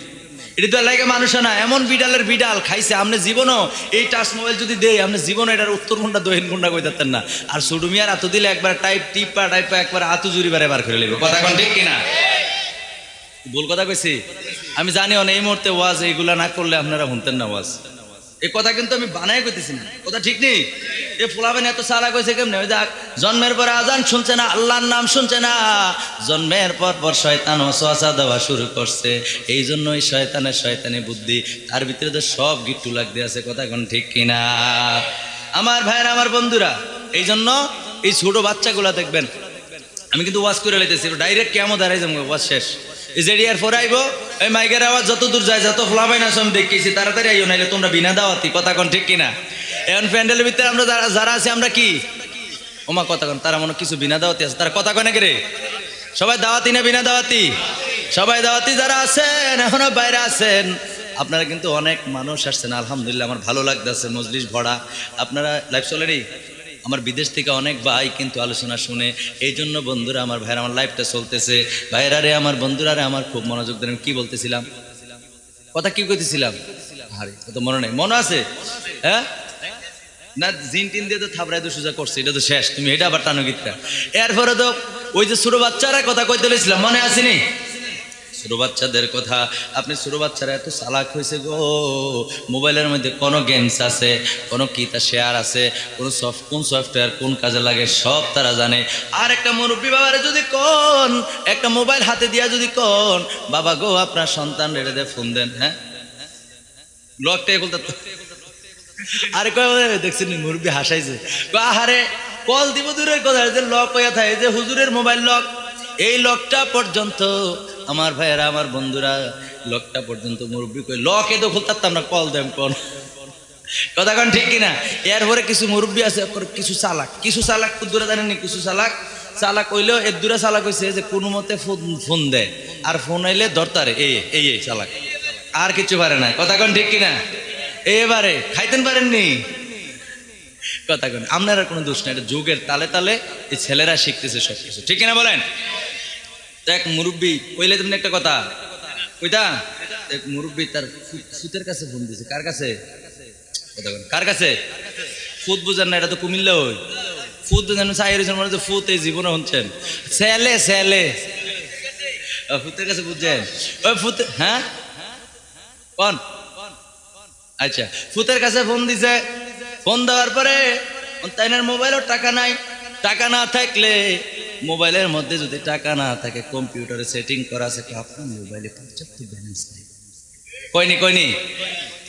এটি তো লাগে মানুষ না। এমন বিড়ালের বিড়াল খাইছে আপনি জীবনও, এই টাচ মোবাইল যদি দেয় আপনি জীবনও এটার উত্তর ঘন্টা দক্ষিণ ঘন্টা কই দিতেন না। আর সুডুমিয়ার এত দিলে একবার টিপা একবার আতু জুড়ি বার করে নেবে। কথা কোন ঠিক কিনা? ভুল কথা কইছি? আমি জানি এই মুহূর্তে ওয়াজ এইগুলা না করলে আপনারা শুনতেন না ওয়াজ। এই কথা কিন্তু আমি বানাই কইতেছি না, কথা ঠিক নেই। এ ফুলাবেন এত সালা কইছে কেমনে? ওই দেখ, জন্মের পর আজান শুনছে না, আল্লাহর নাম শুনছে না, জন্মের পর শয়তান ওয়াসওয়াসা দেওয়া শুরু করছে। এই জন্য ওই শয়তানি বুদ্ধি তার ভিতরে তো সব গিট্টু লাগতে আছে। কথা কোন ঠিক কিনা? আমার ভাইয়েরা, আমার বন্ধুরা, এই জন্য এই ছোট বাচ্চাগুলা দেখবেন, আমি কিন্তু ওয়াজ করে লাইতেছি, ডাইরেক্ট কেমন দাঁড়াই যাবো, ওয়াজ শেষ। এই যে আর পরে আইবো, ওই মাইকের আওয়াজ যত দূর যায়, যত ফ্লাবাই না আমি দেখেছি, তাড়াতাড়ি আইও, নাইলে তোমরা বিনা দাওয়াতি। কথা কোন ঠিক কিনা? এখন প্যান্ডেলের ভিতরে আমরা যারা আছি আমরা কি ওমা কথা কন, তারা মনে কিছু বিনা দাওয়াতি আছে, তারা কথা কনে রে? সবাই দাওয়াতি না বিনা দাওয়াতি? সবাই দাওয়াতি। যারা আছেন এখনো বাইরে আছেন, আপনারা কিন্তু অনেক মানুষ আসছেন, আলহামদুলিল্লাহ আমার ভালো লাগতেছে, মজলিস ভরা। আপনারা লাইভ চলেনি, আমার বিদেশ থেকে অনেক ভাই কিন্তু আলোচনা শুনে। এই জন্য বন্ধুরা আমার ভাইরা, আমার লাইভটা চলতেছে, ভাইরা রে আমার বন্ধুরা রে আমার খুব মনোযোগ দেন। কি বলতেছিলাম, কথা কি কইতেছিলাম? আরে কত মনে নেই, মনে আছে? হ্যাঁ না, জিন টিন দিয়ে তো থাবড়াই তো সোজা করছে, এটা তো শেষ, তুমি এটা আবার টানো গীতটা। এরপরে তো ওই যে ছোট বাচ্চারা কথা কইতে লইছিলাম, মনে আসেনি? ছোট বাচ্চাদের কথা, আপনি ছোট বাচ্চারা এত চালাক হয়েছে গো, মোবাইলের মধ্যে কোনো গেমস আছে, কোনো কিতা শেয়ার আছে, কোন সফটওয়্যার কোন কাজে লাগে সব তারা জানে। আর একটা মুরব্বী বাবারে যদি কোন, একটা মোবাইল হাতে দিয়া যদি কোন, বাবা গো আপনার সন্তান রেড়ে দিয়ে ফোন দেন, হ্যাঁ লকটাই বলতে, আরে কয় দেখছেন মুরব্বী হাসাইছে, আহারে কল দিব দূরের কথা, যে লক হইয়া থাকে, যে হুজুরের মোবাইল লক, এই লকটা পর্যন্ত আমার ভাইয়েরা আমার বন্ধুরা, লকটা পর্যন্ত মুরব্বী কই লকে তো খুলতাম না, কল দেন কোন কথা কন ঠিক কিনা। এরপরে কিছু মুরব্বী আছে কিছু চালাক দূরে জানেননি, কিছু চালাক হইলেও এর দূরে চালাক হয়েছে যে কোনো মতে ফোন দেয়, আর ফোন আইলে ধরতারে এই চালাক, আর কিছু পারে না, কথা কন ঠিক কিনা। এবারে খাইতেন পারেননি, কথা কন আপনারা কোনো দোষ নাই, এটা যুগের তালে তালে এই ছেলেরা শিখতেছে সবকিছু, ঠিক কিনা বলেন। এক মুরব্বী কইলে তুমি একটা কথা কইতা, এক মুরব্বী তার ফুতের কাছে ফোন দিয়েছে, কার কাছে, কার কাছে, ফুত বুঝেন না, এটা তো কুমিল্লা, ওই ফুত বুঝেন চাইছেন মানে যে ফুত এই জীবনে হচ্ছেন ছেলে ফুতের কাছে বুঝছেন, ওই ফুত, হ্যাঁ কোন, আচ্ছা ফুতের কাছে ফোন দিছে, ফোন দেওয়ার পরে তাইনার মোবাইলের টাকা নাই, টাকা না থাকলে মোবাইলের মধ্যে যদি টাকা না থাকে কম্পিউটারে সেটিং করা আছে, আপনার মোবাইলে পর্যাপ্ত ব্যালেন্স নেই, কয়নি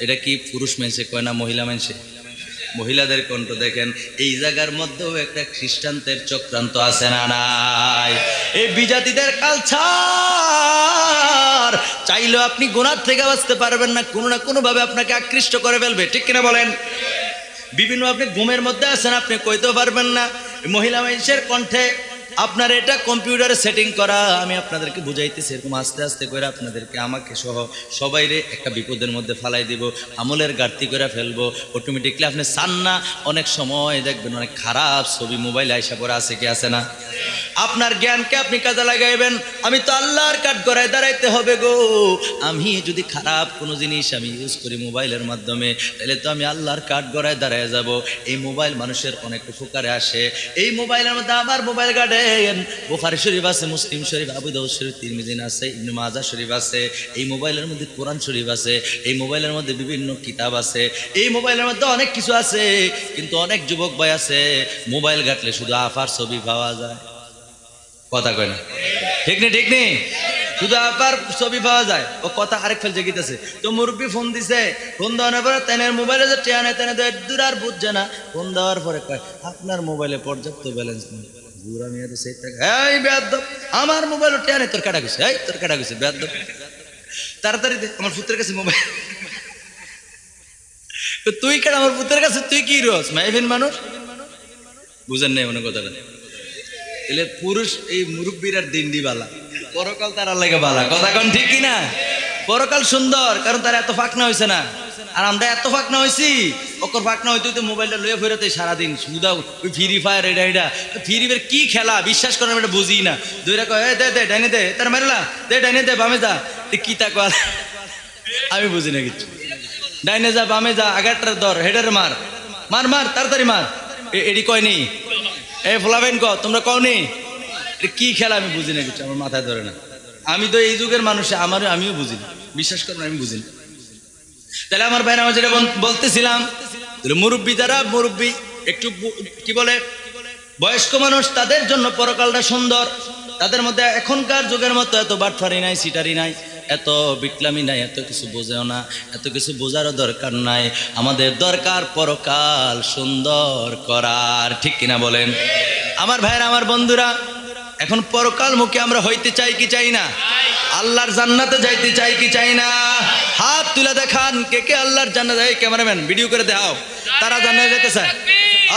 এটা কি পুরুষ মানুষে কয় না মহিলা মানুষে, মহিলাদের কণ্ঠ দেখেন। এই জায়গার মধ্যেও একটা খ্রিস্টানদের চক্রান্ত আছে না নাই, এই বিজাতিদের কালচার চাইলেও আপনি গুনাহ থেকে বাঁচতে পারবেন না, কোনো না কোনো ভাবে আপনাকে আকৃষ্ট করে ফেলবে, ঠিক কিনা বলেন। বিভিন্ন আপনি ঘুমের মধ্যে আছেন, আপনি কইতেও পারবেন না, মহিলা মানুষের কণ্ঠে আপনার এটা কম্পিউটারে সেটিং করা, আমি আপনাদেরকে বুঝাইতেছি, এরকম আস্তে আস্তে করে আপনাদেরকে আমাকে সহ সবাইরে একটা বিপদের মধ্যে ফালাই দিব, আমলের ঘাটতি করে ফেলবো, অটোমেটিকলি আপনি চান না। অনেক সময় দেখবেন অনেক খারাপ ছবি মোবাইলে আইসা পরে আছে কি আছে না, আপনার জ্ঞানকে আপনি কাজে লাগাইবেন, আমি তো আল্লাহর কাঠ গড়ায় দাঁড়াইতে হবে গো, আমি যদি খারাপ কোনো জিনিস আমি ইউজ করি মোবাইলের মাধ্যমে, তাহলে তো আমি আল্লাহর কাঠ গড়ায় দাঁড়ায় যাব। এই মোবাইল মানুষের অনেক উপকারে আসে, এই মোবাইলের মধ্যে আমার মোবাইল গার্ডে বুখারী শরীফ আছে, মুসলিম শরীফ, আবু দাউদ শরীফ, তিরমিজি আছে, ইবনে মাজাহ শরীফ আছে, এই মোবাইলের মধ্যে কোরআন শরীফ আছে, এই মোবাইলের মধ্যে বিভিন্ন কিতাব আছে, এই মোবাইলের মধ্যে অনেক কিছু আছে। কিন্তু অনেক যুবক ভাই আছে মোবাইল ঘাটলে শুধু আফার ছবি পাওয়া যায়, কথা কয় না ঠিক নেই, শুধু আবার ছবি পাওয়া যায়, ও কথা আরেক ফেল জেগিতেছে। তো মুরব্বী ফোন দিছে, ফোন দেওয়ার পরে তেনের মোবাইলে যে টেয়া নেই, তেনে দূর আর বুঝছে না, ফোন দেওয়ার পরে কয় আপনার মোবাইলে পর্যাপ্ত ব্যালেন্স নেই, বুড়া মেয়ে তো সেই টাকা, এই বেয়াদব আমার মোবাইল টেয়া নেই, তোর কাটা গেছে, এই তোর কাটা গেছে বেয়াদব, তাড়াতাড়ি দে আমার পুত্রের কাছে মোবাইল, তুই কেন আমার পুত্রের কাছে, তুই কি রস মাইফিন মানুষ, বুঝেন নাই মনে কথাটা। এলে পুরুষ এই মুরব্বীর আর দিন্ডি বালা, পরকাল তারা লাগে বালা, কথা কন ঠিক কিনা। পরকাল সুন্দর, কারণ তারা এত ফাঁকনা হয়েছে না, আর আমরা এত ফাঁকনা হয়েছি, ওকর ফাঁকনা হইতে হইতে মোবাইলটা লয়ে ফেরতে সারাদিন সুদা ওই ফ্রি ফায়ার, এটা ফ্রি ফায়ার কি খেলা বিশ্বাস করেন, এটা বুঝি না, দুইটা কয় দে দে ডাইনে দে, তার মারলা দে ডাইনে দে বামে যা, কি তা কল আমি বুঝি না কিছু, ডাইনে যা বামে যা, আগারটার ধর হেডার মার মার মার তাড়াতাড়ি মার, এডি কয়নি এ ফোলাবেন ক তোমরা কওনি, কি খেলা আমি বুঝি না কিছু, আমার মাথায় ধরে না, আমি তো এই যুগের মানুষ, আমিও বুঝি না, বিশ্বাস করেন আমি বুঝি না। তাহলে আমার ভাইরা আমার যেটা বলতেছিলাম, মুরব্বী যারা মুরব্বী একটু কি বলে বয়স্ক মানুষ, তাদের জন্য পরকালটা সুন্দর, তাদের মধ্যে এখনকার যুগের মতো এত বাটফারি নাই, সিটারি নাই, এত বিক্লামি নাই, এত কিছু বোঝেও না, এত কিছু বোঝারও দরকার নাই। আমাদের দরকার পরকাল সুন্দর করার, ঠিক কিনা বলেন আমার ভাইরা আমার বন্ধুরা। এখন পরকাল মুখে আমরা হইতে চাই কি চাই না, আল্লাহর জান্নাতে যাইতে চাই কি চাই না, হাত তুলে দেখান কে কে আল্লাহর জান্নাতে যায়, ক্যামেরাম্যান ভিডিও করে দেখাও, তারা জান্নাতে যেতে চায়,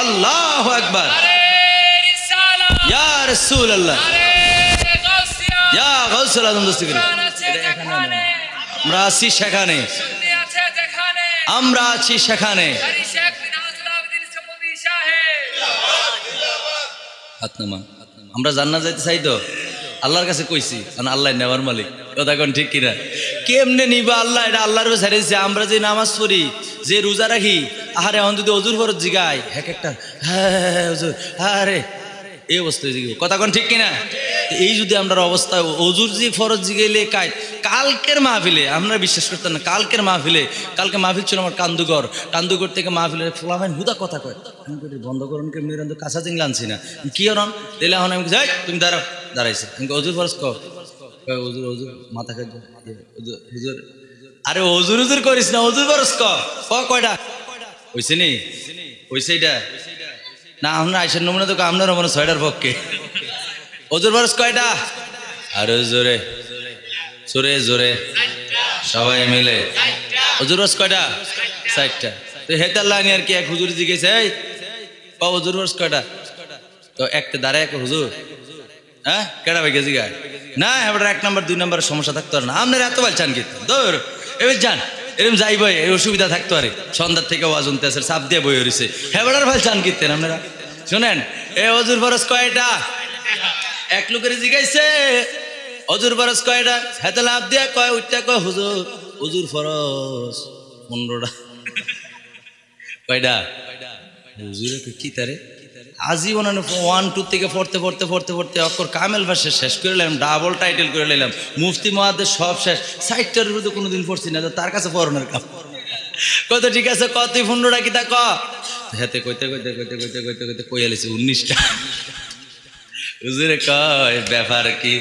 আল্লাহু আকবার, ইয়া রাসূলুল্লাহ, ইয়া গাউসুল আজম দস্তগীর, আমরা আছি সেখানে, আমরা আছি সেখানে, আমরা জান্নাত যাইতে চাই তো, আল্লাহর কাছে কইছি, কারণ আল্লাহ নেওয়ার মালিক, কথা কোন ঠিক কিনা। কেমনে নিবা আল্লাহ, এটা আল্লাহর ছেড়ে দিচ্ছে। আমরা যে নামাজ পড়ি, যে রোজা রাখি, আহারে এখন যদি অজুর ফরজ জিগায় এক একটা, হ্যাঁ হুজুর, আরে এই অবস্থা, কথা কোন ঠিক কিনা। এই যদি আমরা অবস্থা অজুর জি ফরজ জিগেলে কালকের মাহফিলে আমরা বিশ্বাস করতেন না, কালকে মাহফিল ছিল আমার কান্দুগর থেকে মাহফিলের ফোলাফাইন হুদা কথা কয়, আমি বন্ধ করুন কে মেয়ের কাঁচা চিংলা আনছি না, কি হরন দিলে এখন আমি যাই তুমি দাঁড়াইছে আমি অজুর ফরজ অজুর মাথা খাই হুজুর, আরে অজুর করিস না, অজুর ফরজ কয়টা হয়েছে নি হয়েছে এটা না, আমরা আইসের নমুনা তো আপনার মনে 6টার পক্ষে অজুর ফরজ কয়টা, আরে জোরে জোরে জোরে সবাই মিলে অজুর ফরজ কয়টা, 60টা। তো হেতার লাইনে আর কি এক হুজুর জিজ্ঞেস এই অজুর ফরজ কয়টা, তো একটা দাঁড়ায় এক হুজুর, হ্যাঁ কেডা ভাই গেছি গায় না, এবার 1 নম্বর 2 নম্বরের সমস্যা থাকতো না, আপনার এত বালচান কিন্তু দৌড় এবার যান এরকম যাই বই এই অসুবিধা থাকতো আরে সন্ধ্যার থেকে ওয়াজ শুনতে আসে চাপ দিয়ে বই হয়েছে হেবড়ার ভাল চান কিনতেন আপনারা শোনেন। এ অজুর ফরজ কয়টা, এক লোকের জিগাইছে অজুর ফরজ কয়টা, হাতে লাভ দিয়া কয় উঠটা কয় হুজুর অজুর ফরজ 15টা। কয়টা হুজুরে কি তারে আজীবন 1 2 থেকে পড়তে অক্ষর কামেল ভাষা শেষ করে নিলাম, ডাবল টাইটেল করে নিলাম, মুফতি মুহাদ্দিস সব শেষ, 60টার বিরুদ্ধে কোনোদিন পড়ছি না, তার কাছে পড়ানোর কাম কত ঠিক আছে কত 15টা কি তা হাতে কইতে কইয়ালিছি 19টা। হুজুরে কয় ব্যাপার কি,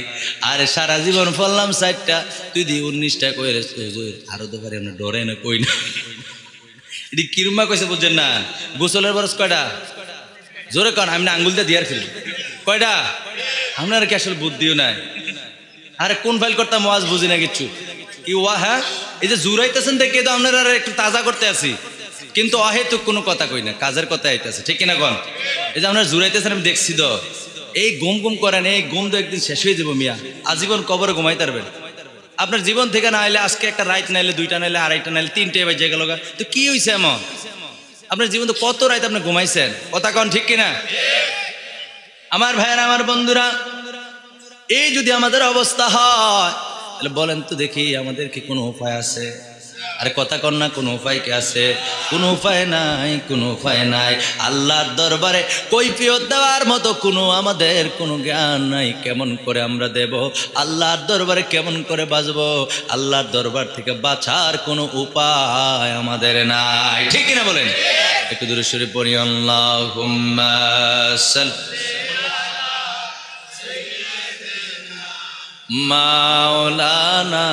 আরে সারা জীবন পড়লাম 60টা, তুই দি 19টা কইয়ালিস, হুজুর আরো তো পারে আমরা ডরে না কই না, এটি কিরমা কইছে বুঝছেন না। গোসলের ফরজ কয়টা, জোরে কন আমি আঙ্গুল দিয়ে দিয়ার ফেলি কয়টা, আপনার কি আসলে বুদ্ধিও নাই, আরে কোন ফাইল করতাম ওয়াজ বুঝি না কিচ্ছু কি ওয়া, হ্যাঁ এই যে জুরাইতেছেন দেখে তো আপনারা একটু তাজা করতে আছি, কিন্তু অহেতুক কোনো কথা কই না, কাজের কথা আইতেছে ঠিক কিনা কন, এই যে আপনারা জুরাইতেছেন আমি দেখছি তো, এই গুম করেন, এই গুম তো একদিন শেষ হয়ে যাবো মিয়া, আজীবন কবরে ঘুমাই পারবেন, আপনার জীবন থেকে না হলে আজকে একটা রাইত নাইলে 2টা নাইলে 2:30টা নাইলে 3টে বাজে গেল, তো কি হয়েছে এমন, আপনার জীবন তো কত রাত আপনি ঘুমাইছেন, কথা কন ঠিক কিনা। আমার ভাইয়েরা আমার বন্ধুরা, এই যদি আমাদের অবস্থা হয় তাহলে বলেন তো দেখি আমাদের কি কোনো উপায় আছে, আরে কথা কন না, কোনো উপায় কি আছে, কোনো উপায় নাই, কোনো উপায় নাই, আল্লাহর দরবারে কৈফিয়ত দেওয়ার মতো কোনো আমাদের কোনো জ্ঞান নাই, কেমন করে আমরা দেব, আল্লাহর দরবারে কেমন করে বাঁচবো, আল্লাহর দরবার থেকে বাঁচার কোনো উপায় আমাদের নাই, ঠিক কিনা বলেন, একটু দূরে সরে পড়ি আল্লাহুম্মা মাওলানা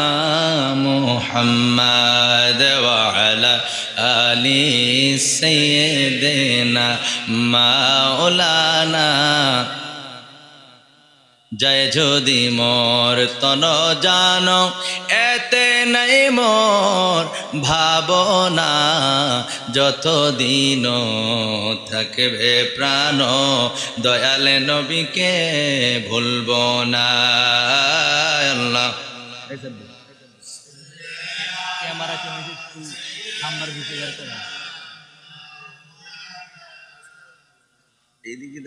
মুহাম্মদ ওয়া আলা আলি সাইয়্যিদিনা মাওলানা, জয় যদি মোর তন জানো এতে নাই মোর ভাবনা, যতদিন থাকবে প্রাণ দয়াল নবীকে ভুলব না। আল্লাহ এইদিকে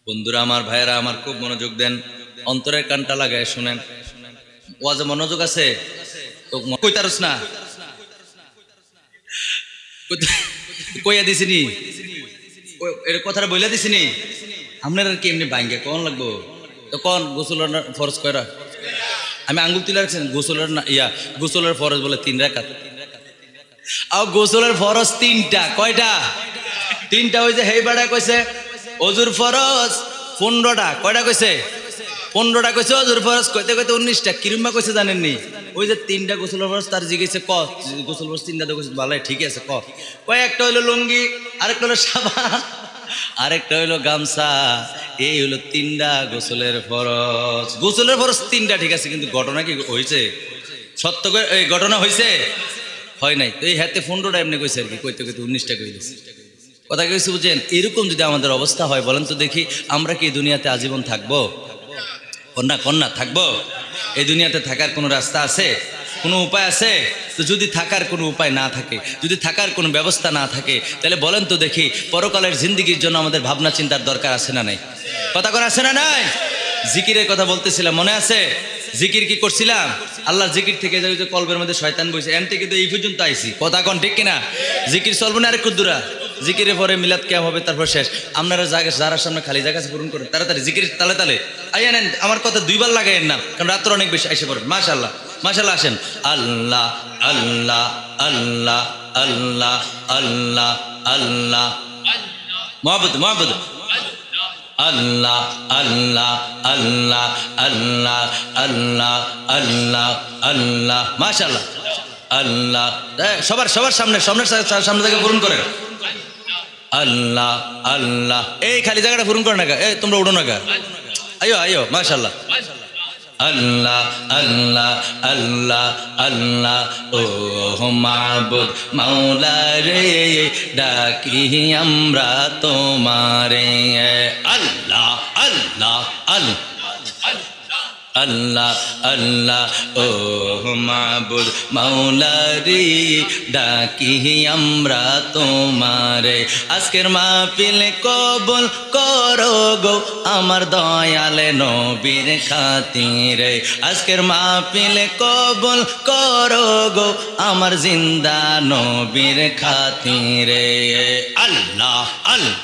বন্ধুরা আমার ভাইয়েরা আমার খুব মনোযোগ দেন, অন্তরের কানটা লাগায় শুনেন, ওয়াজে মনোযোগ আছে তো কইতারস না, কইয়া দিছিনি এর কথাটা বইলা দিছিনি, আপনার আর কি এমনি বাইঙ্গে কন লাগবো, তো কন গোসলের ফরজ কয়রা, আমি আঙ্গুল তুলে রাখছেন, গোসলের না গোসলের ফরজ বলে 3 রাকাত, আর গোসলের ফরজ 3টা, কয়টা 3টা, ওই যে হেই বাড়া কইছে অজুর ফরজ 15টা, কয়টা কইছে 15টা কইছে, অজুর ফরজ কইতে 19টা, কিরম্বা কইছে জানেননি, ওই যে 3টা গোসলের ফরজ তার জিজ্ঞেসে গোসল ফরজ 3টা তো কইছে ভালো ঠিক আছে কয় একটা হইলো লুঙ্গি, আরেকটা হলো সাবান, আরেকটা হইলো গামছা, এই হলো 3টা গোসলের ফরজ, গোসলের ফরজ 3টা ঠিক আছে, কিন্তু ঘটনা কি হয়েছে, সত্য এই ঘটনা হয়েছে হয় নাই, তো এই হাতে 15টা এমনি কইছে আর কি, কইতে 19টা কই দিছে, কথা কইছে বুঝছেন। এরকম যদি আমাদের অবস্থা হয় বলেন তো দেখি আমরা কি দুনিয়াতে আজীবন থাকবো, কন্যা থাকবো, এই দুনিয়াতে থাকার কোনো রাস্তা আছে, কোনো উপায় আছে, তো যদি থাকার কোনো উপায় না থাকে, যদি থাকার কোনো ব্যবস্থা না থাকে, তাহলে বলেন তো দেখি পরকালের জিন্দেগির জন্য আমাদের ভাবনা চিন্তার দরকার আছে না নাই, কথা কোন আছে না নাই, জিকিরের কথা বলতেছিলাম মনে আছে, জিকির কি করছিলাম? আল্লাহর জিকির থেকে যে কলবের মধ্যে শয়তান বসে এন থেকে তো এই পর্যন্ত আইছি, কথা কোন ঠিক কিনা? জিকির চলবো না আরে কুদ্দুরা, জিকিরের পরে মিলাদ কেমন হবে, তারপর শেষ। আপনারা যারা সামনে খালি জায়গা আছে পূরণ করেন তাড়াতাড়ি, জিকির তালে তালে আইয়া নেন। আমার কথা দুইবার লাগাইয়েন না, কারণ রাত্র অনেক বেশি এসে পড়েন। মাশাআল্লাহ মাশাআল্লাহ, আসেন। আল্লাহ আল্লাহ আল্লাহ আল্লাহ আল্লাহ আল্লাহ মুহাব্বত মুহাব্বত আল্লাহ আল্লাহ আল্লাহ আল্লাহ আল্লাহ আল্লাহ আল্লাহ মাশাআল্লাহ। আল্লাহ সবার সামনে সামনে থেকে পূরণ করেন। আল্লাহ আল্লাহ, এই খালি জায়গাটা পূরণ করে না গা, এই তোমরা উঠো না গা, আইও আইও মাশাআল্লাহ। আল্লাহ আল্লাহ আল্লাহ আল্লাহ ও মাবুদ মাওলা রে, ডাকি আমরা তোমারে। আল্লাহ আল্লাহ আল্লাহ আল্লাহ আল্লাহ ও মাবুদ মাওলা রে, ডাকি আমরা তোমারে। আজকের মাহফিল কবুল করো গো আমার দয়াল নবীর খাতিরে। আজকের মাহফিল কবুল করো গো আমার জিন্দা নবীর খাতিরে। আল্লাহ আল্লাহ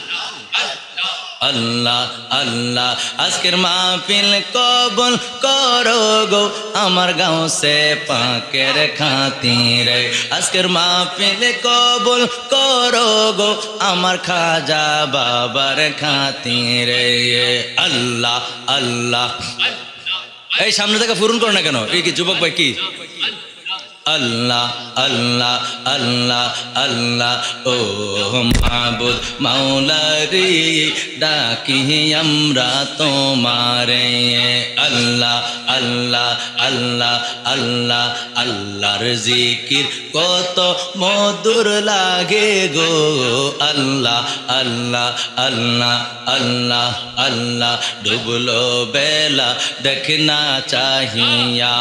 আল্লাহ আল্লাহ, আজকের মাহফিল কবুল করো গো আমার গাউসে পাকের খাতিরে। আজকের মাহফিল কবুল করো গো আমার খাজা বাবার খাতিরে। আল্লাহ আল্লাহ, এই সামনে থেকে পূরণ করো না কেন? এই কি যুবক ভাই কি? আল্লাহ আল্লাহ আল্লাহ আল্লাহ ও মাবুদ মাওলা রে, ডাকি আমরা তোমারে। আল্লাহ আল্লাহ আল্লাহ আল্লাহ আল্লাহর জিকির কত মধুর লাগে গো। আল্লাহ আল্লাহ আল্লাহ আল্লাহ আল্লাহ, ডুবলো বেলা দেখনা চাহিয়া।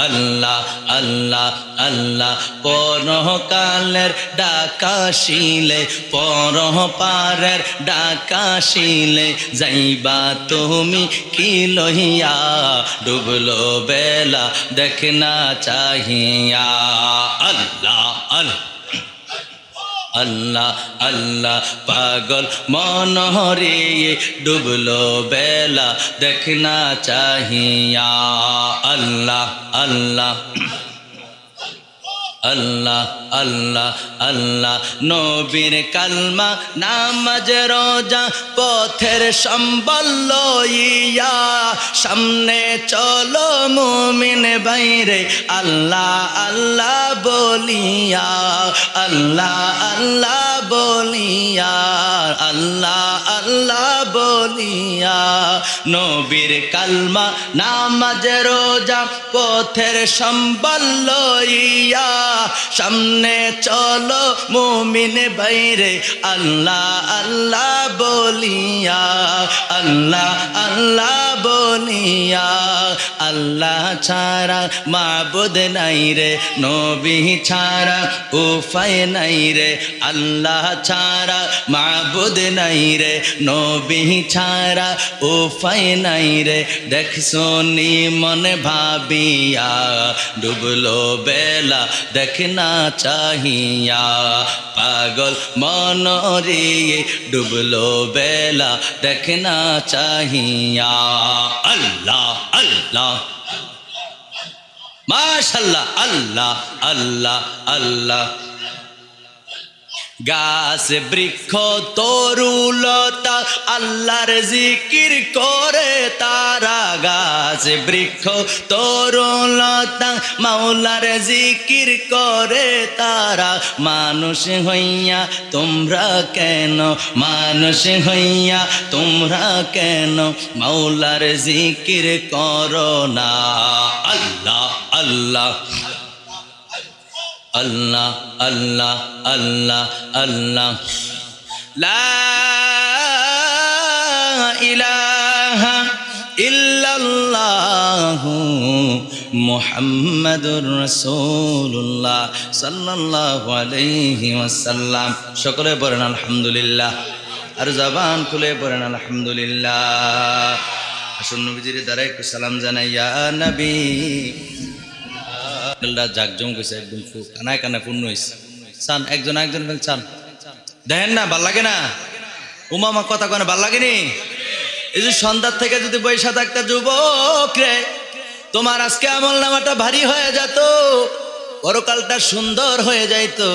আল্লাহ আল্লাহ আল্লাহ, পরকালের ডাকাশিলে পরপারের ডাকাশিলে, যাইবা তুমি কি লহিয়া, ডুবলো বেলা দেখনা চাহিয়া। আল্লাহ আল্লাহ আল্লাহ আল্লাহ, পাগল মনহরে ডুবলো বেলা দেখনা চাহিয়া। আল্লাহ আল্লাহ আল্লাহ আল্লাহ আল্লাহ, নবীর কালমা নামাজ রোজা পথের সম্বল লইয়া, সামনে চলো মুমিন বাইরে আল্লাহ আল্লাহ বলিয়া। আল্লাহ আল্লাহ বলিয়া আল্লাহ আল্লাহ বলিয়া, নবীর কালমা নামাজ রোজা পথের সম্বল লইয়া, সামনে চলো মুমিন বাইরে আল্লাহ আল্লাহ বলিয়া। আল্লাহ আল্লাহ বলিয়া, আল্লাহ ছাড়া মাবুদ নাই রে, নবী ছাড়া উপায় নাই রে। আল্লাহ ছাড়া মাবুদ নাই রে, নবী ছাড়া উপায় নাই রে। দেখছো নি মনে ভাবিয়া, ডুবলো বেলা দেখনা চাহিয়া। পাগল মনরে ডুবলো বেলা দেখনা চাহিয়া। আল্লাহ আল্লাহ মাশাআল্লাহ আল্লাহ আল্লাহ আল্লাহ, গাছ বৃক্ষ তরুলতা আল্লাহর জিকির করে তারা। গাছ বৃক্ষ তরুলতা মাওলার জিকির করে তারা। মানুষ হইয়া তোমরা কেন, মানুষ হইয়া তোমরা কেন মাওলার জিকির করো না। আল্লাহ আল্লাহ আল্লাহ আল্লাহ আল্লাহ আল্লাহ, লা ইলাহা ইল্লাল্লাহু মুহাম্মাদুর রাসূলুল্লাহ সাল্লাল্লাহু আলাইহি ওয়াসাল্লাম। সকলে পড়েন আলহামদুলিল্লাহ, আর জবান খুলে পড়েন আলহামদুলিল্লাহ। আসুন নবীজির দ্বারা একটু সালাম জানাই, ইয়া নবী। জাকজম কইছে, একদম কানায় কানায় পূর্ণ হয়েছে। চান একজন একজন চান, দেখেন না ভাল লাগে না? উমামা কথা কনে ভাল লাগেনি? এই যে সন্ধ্যার থেকে যদি বৈশা থাকতে, যুবক রে, তোমার আজকে আমল নামাটা ভারী হয়ে যেত, পরকালটা সুন্দর হয়ে যাইতো।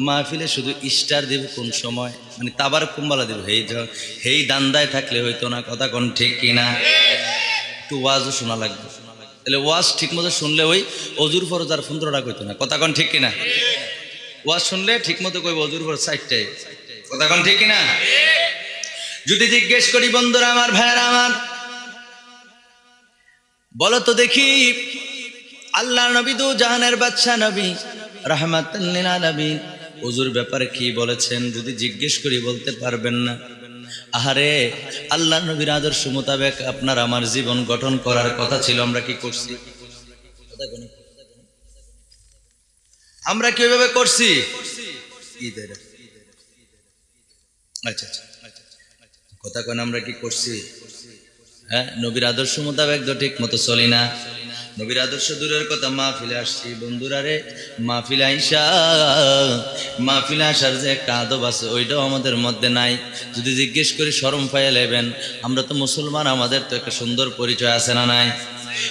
মাহফিলে শুধু স্টার দিব কোন সময়, মানে তাবার কুম্বালা দিব, হেই দান্দায় থাকলে হইতো না। কথা কোন ঠিক কিনা? একটু ওয়াজও শোনা লাগবে, তাহলে ওয়াজ ঠিক মতো শুনলে ওই অজুর ফরজ আর 15টা কইতো না। কথা কোন ঠিক কিনা? ওয়াজ শুনলে ঠিক মতো কইব অজুর ফরজ 4টাই। কথা কোন ঠিক কিনা? যদি জিজ্ঞেস করি বন্ধুরা আমার, ভাইয়ারা আমার, বলো তো দেখি, আল্লাহ নবী দু জাহানের বাদশা নবী রাহমাতুল লিল আলামিন ওযুর ব্যাপারে কি বলেছেন? যদি জিজ্ঞেস করি বলতে পারবেন না। আহারে, আল্লাহ নবীর আদর্শ মোতাবেক আপনার আমার জীবন গঠন করার কথা ছিল, আমরা কি করছি? আমরা কিভাবে করছি? আচ্ছা আচ্ছা, কথা কেন আমরা কি করছি? হ্যাঁ, নবীর আদর্শ মোতাবেক তো ঠিক মতো চলি না। নবীর আদর্শ দূরের কথা, মাহফিলে আসছি বন্ধুরা রে, মাহফিলে আইসা, মাহফিলে আসার যে একটা আদব আছে ওইটাও আমাদের মধ্যে নাই। যদি জিজ্ঞেস করি শরম পাইয়া লেবেন। আমরা তো মুসলমান, আমাদের তো একটা সুন্দর পরিচয় আছে না নাই?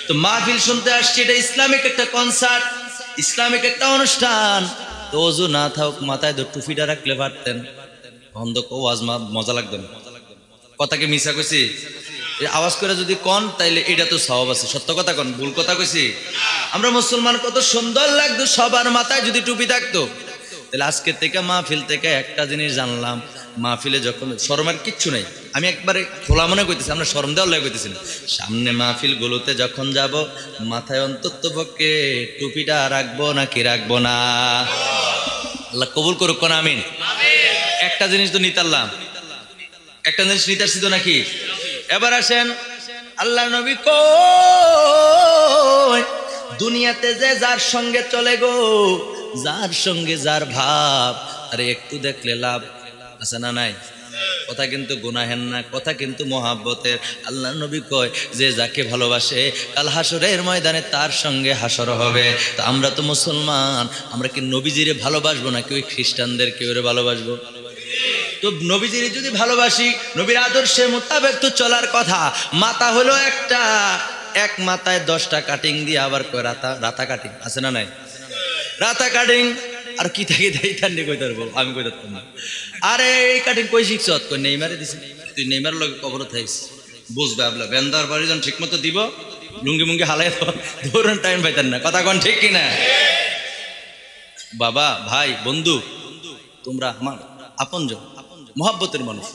তো মাহফিল শুনতে আসছি, এটা ইসলামিক একটা কনসার্ট, ইসলামিক একটা অনুষ্ঠান। তো ওযু না থাক, মাথায় তো টুপিটা রাখলে পারতেন, অন্ধ ওয়াজ মজা লাগতো না। কথাকে মিছা কইছি? আওয়াজ করে যদি কন তাইলে এটা তো সওয়াব আছে। সত্য কথা কন, ভুল কথা কইছি? আমরা মুসলমান, কত সুন্দর লাগতো সবার মাথায় যদি টুপি থাকতো। তাহলে আজকের থেকে মাহফিল থেকে একটা জিনিস জানলাম, মাহফিলে যখন শরমের কিচ্ছু নেই, আমি একবারে খোলা মনে কইতেছি, আমরা শরম দেওয়ার লাগে কইতেছি না। সামনে মাহফিল গুলোতে যখন যাব, মাথায় অন্তত পক্ষে টুপিটা রাখবো নাকি রাখবো না? আল্লাহ কবুল করুক, কোন আমিন। একটা জিনিস তো নিতারলাম, একটা জিনিস নিতারছি তো নাকি? এবার আসেন, আল্লাহ নবী কই, দুনিয়াতে যে যার সঙ্গে চলে গো, যার সঙ্গে যার ভাব, আরে একটু দেখলে লাভ আছে না নাই? কথা কিন্তু গুনাহের না, কথা কিন্তু মহাব্বতের। আল্লাহ নবী কয়, যে যাকে ভালোবাসে কাল হাসরের ময়দানে তার সঙ্গে হাসর হবে। তো আমরা তো মুসলমান, আমরা কি নবীজিরে ভালোবাসবো নাকি ওই খ্রিস্টানদের কেউ ভালোবাসবো? তো নবীজির যদি ভালোবাসি, নবীর আদর্শের মোতাবেক তো চলার কথা। মাথা হলো একটা, এক মাথায় 10টা কাটিং দিয়ে আবার কয় রাতা কাটিং আছে না নাই? রাতা কাটিং আর কি থাকে ঠান্ডি কই পারবো, আমি কই পারতাম না। আরে এই কাটিং কই শিখছ? কই নেইমারে দিছি। তুই নেইমার লগে কবর থাইস, বুঝবে আপলা বেন্দার পরিজন ঠিক মতো দিব, লুঙ্গি মুঙ্গি হালাই ধরুন টাইম পাইতেন না। কথা কোন ঠিক কিনা? বাবা, ভাই, বন্ধু, তোমরা আমার আপনজন, মহাব্বতের মানুষ,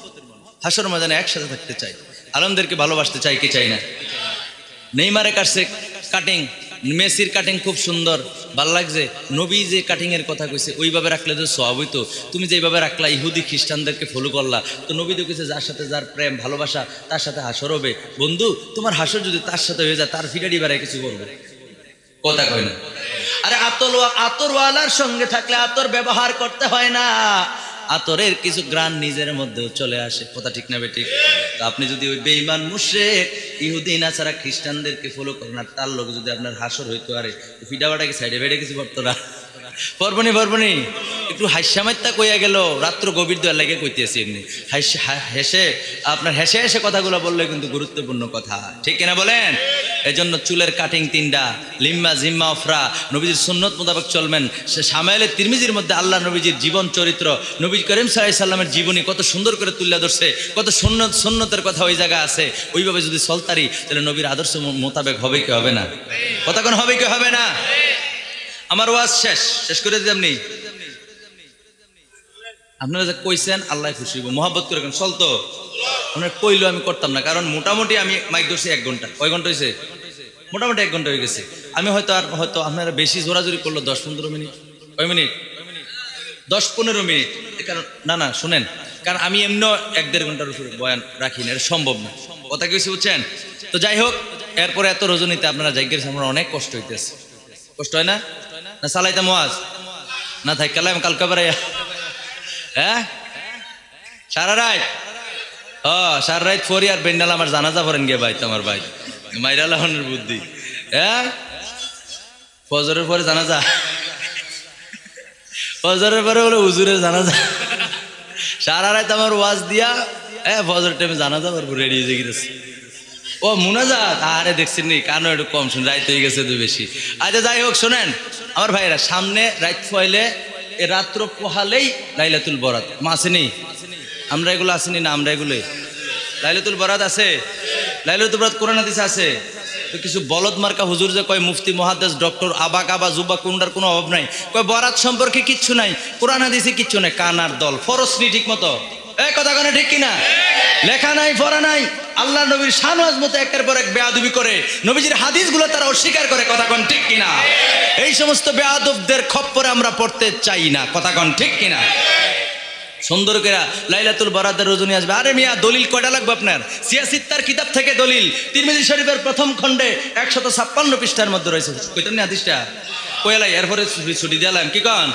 হাসর ময়দানে একসাথে থাকতে চাই, আলমদেরকে ভালোবাসতে চাই, কি চাই না? নেইমারে কাটছে কাটিং, মেসির কাটিং খুব সুন্দর, ভাল লাগছে। নবী যে কাটিং এর কথা কইছে ওইভাবে রাখলে তো সওয়াব হইতো। তুমি যেভাবে রাখলা, ইহুদি খ্রিস্টানদেরকে ফলো করলা, তো নবী তো কইছে যার সাথে যার প্রেম ভালোবাসা তার সাথে হাসর হবে। বন্ধু, তোমার হাসর যদি তার সাথে হয়ে যায়, তার ফিটারি বাড়ায় কিছু করবে? কথা কয় না? আরে আতরওয়ালার সঙ্গে থাকলে আতর ব্যবহার করতে হয় না, আতরের কিছু গ্রান নিজের মধ্যেও চলে আসে। কথা ঠিক না বেঠিক? আপনি যদি ওই বেঈমান মুশরিক ইহুদি নাসারা খ্রিস্টানদেরকে ফলো করেন, আর তার লোক যদি আপনার হাসর হইতো, আরে ফিডাবাটাকে সাইডে বেড়ে কিছু করতো না? পরবনি একটু হাস্যামাত্যা কইয়া গেল, রাত্র গভীর দোয়া লাগে কইতেছি, এমনি হেসে আপনার হেসে হেসে কথাগুলো বললে কিন্তু গুরুত্বপূর্ণ কথা, ঠিক কিনা বলেন? এই জন্য চুলের কাটিং 3টা, লিম্মা জিম্মা অফরা, নবীজির সুন্নত মোতাবেক চলবেন। সে শামাইলে তিরমিজির মধ্যে আল্লাহ নবীজির জীবন চরিত্র, নবী করিম সাল্লাল্লাহু আলাইহি সাল্লামের জীবনী কত সুন্দর করে তুলে ধরছে, কত সুন্নতের কথা ওই জায়গা আছে। ওইভাবে যদি চলতারি, তাহলে নবীর আদর্শ মোতাবেক হবে কি হবে না? কথা কোন হবে কি হবে না? আমার ওয়াজ শেষ করে দিলাম নি। আপনারা যে কইছেন আল্লাহ খুশি হইব, মহব্বত করে চলতো। আপনার কইলো আমি করতাম না, কারণ মোটামুটি আমি মাইক ধরছি 1 ঘন্টা। কয় ঘন্টা হয়েছে? মোটামুটি 1 ঘন্টা হয়ে গেছে। আমি হয়তো আপনারা বেশি জোরাজোরি করলো 10-15 মিনিট। কয় মিনিট? 10-15 মিনিট। কারণ না শুনেন, কারণ আমি এমনিও 1-1.5 ঘন্টার উপরে বয়ান রাখি না, এটা সম্ভব না। কথা কি বুঝছেন? তো যাই হোক, এরপরে এত রজনীতে আপনারা জায়গার আমার অনেক কষ্ট হইতেছে। কষ্ট হয় না? না চালাইতাম ওয়াজ না থাকালাম কালকে বেড়াইয়া, হ্যাঁ সারা রাত সার রাত পরি আর বেন্ডাল আমার জানাজা পড়েন গে ভাই তোমার ভাই মাইরা লাহনের বুদ্ধি। হ্যাঁ ফজরের পরে জানাজা, ফজরের পরে বলে হুজুরের জানাজা, সারা রাত আমার ওয়াজ দিয়া ফজর টাইমে জানাজা পারবো রেডি হয়ে গেছে। ও মুনাজাত আরে দেখছেন নি কানো একটু কম শুন, রাত হয়ে গেছে তো বেশি। আচ্ছা যাই হোক শোনেন আমার ভাইরা, সামনে রাত ফয়লে এ রাত্র পোহালেই লাইলাতুল বরাত আসেনি, আমরা এগুলো আসেনি না, আমরা এগুলো লাইলাতুল বরাত আছে, লাইলাতুল বরাত কোরআন হাদিসে আছে। তো কিছু বলদ মার্কা হুজুর যে কয় মুফতি মুহাদ্দিস ডক্টর আবাক আবা জুবা কোনটার কোনো অভাব নাই, কয় বরাত সম্পর্কে কিচ্ছু নাই, কোরআন হাদিসে কিচ্ছু নাই, কানার দল ফরসনি ঠিক মতো এই কথা কেন ঠিক কিনা, লেখা নাই পড়া নাই, আল্লাহ নবীর শান আজমতে একের পর এক বেয়াদবি করে, নবীজির হাদিসগুলো তারা অস্বীকার করে, কথা কোন ঠিক কিনা। এই সমস্ত বেয়াদবদের খপ্পরে আমরা পড়তে চাই না, কথা কোন ঠিক কিনা। সুন্দর করে লাইলাতুল বরাতের রজনী আসবে। আরে মিয়া দলিল কয়টা লাগবে আপনার? সিয়াসিত্তার কিতাব থেকে দলিল, তিরমিজি শরীফের প্রথম খণ্ডে 156 পৃষ্ঠার মধ্যে রয়েছে। কইতেন না হাদিসটা কইলাই এরপরে ছুটি দিলাম কি কন?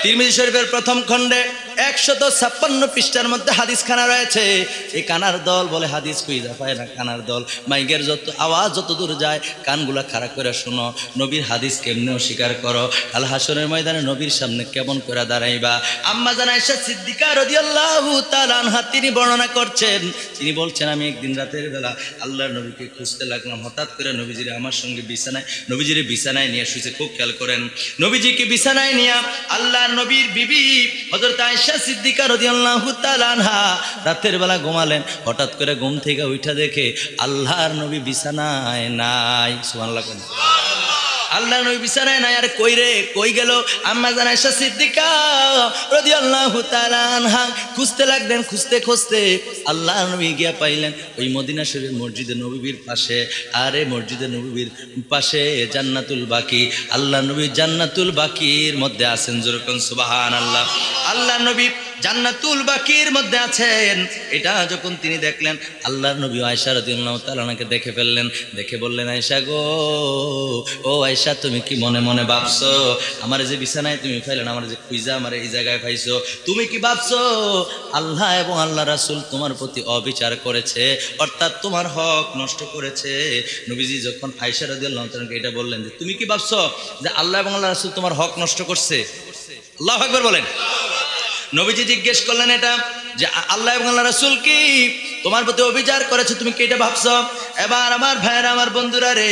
তিরমিজি শরীফের প্রথম খণ্ডে 156 পৃষ্ঠার মধ্যে হাদিস খানা রয়েছে। এই কানার দল বলে হাদিস খুঁজে পায় না, কানার দল মাইকের যত আওয়াজ যত দূর যায় কানগুলা খাড়া করে শোনো, নবীর হাদিস কেমনে অস্বীকার করো, কাল হাসরের ময়দানে নবীর সামনে কেমন করে দাঁড়াইবা। আম্মা জান আয়েশা সিদ্দিকা রাদিয়াল্লাহু তাআলা আনহা তিনি বর্ণনা করছেন, তিনি বলছেন আমি একদিন রাতের বেলা আল্লাহর নবীকে খুঁজতে লাগলাম, হঠাৎ করে নবীজিরে আমার সঙ্গে বিছানায়, নবীজিরে বিছানায় নিয়ে শুয়েছে, খুব খেয়াল করেন, নবীজিকে বিছানায় নিয়ে আল্লাহর নবীর বিবি হযরত আয়েশা সিদ্দিকা রাদিয়াল্লাহু তাআলা আনহা রাতের বেলা ঘুমালেন, হঠাৎ করে ঘুম থেকে উঠা দেখে আল্লাহর নবী বিছানায় নাই। সুবহানাল্লাহ, আল্লাহর নবী বিছানায় নাই। আর কই রে, কই গেল? আম্মা জান আয়েশা সিদ্দিকা রাদিয়াল্লাহু তাআলা আনহা খুঁজতে লাগলেন, খুঁজতে খুঁজতে আল্লাহর নবী গিয়া পাইলেন ওই মদিনা শরীফ মসজিদে নববীর পাশে। আরে মসজিদে নববীর পাশে জান্নাতুল বাকি, আল্লাহর নবী জান্নাতুল বাকির মধ্যে আছেন, যেরকম সুবহানাল্লাহ। আল্লাহর নবী জান্নাতুল বাকির মধ্যে আছেন, এটা যখন তিনি দেখলেন আল্লাহর নবী আয়েশা রাদিয়াল্লাহু তাআলা আনহাকে দেখে ফেললেন, দেখে বললেন আয়েশা গো, ও আয়েশা তুমি কি মনে মনে ভাবছো আমার যে বিছানায় তুমি ফাইলেন, আমার যে খুঁজা আমার এই জায়গায় পাইছো, তুমি কি ভাবছো আল্লাহ এবং আল্লাহ রাসূল তোমার প্রতি অবিচার করেছে, অর্থাৎ তোমার হক নষ্ট করেছে? নবীজি যখন আয়েশা রাদিয়াল্লাহু তাআলাকে এটা বললেন যে তুমি কি ভাবছো যে আল্লাহ এবং আল্লাহ রাসূল তোমার হক নষ্ট করছে? আল্লাহু আকবার বলেন। নবীজি জিজ্ঞেস করলেন এটা যে আল্লাহ এবং আল্লাহ রাসূল কি তোমার প্রতি অবিচার করেছে, তুমি কি এটা ভাবছো? এবার আমার ভাইয়েরা, আমার বন্ধুরা রে,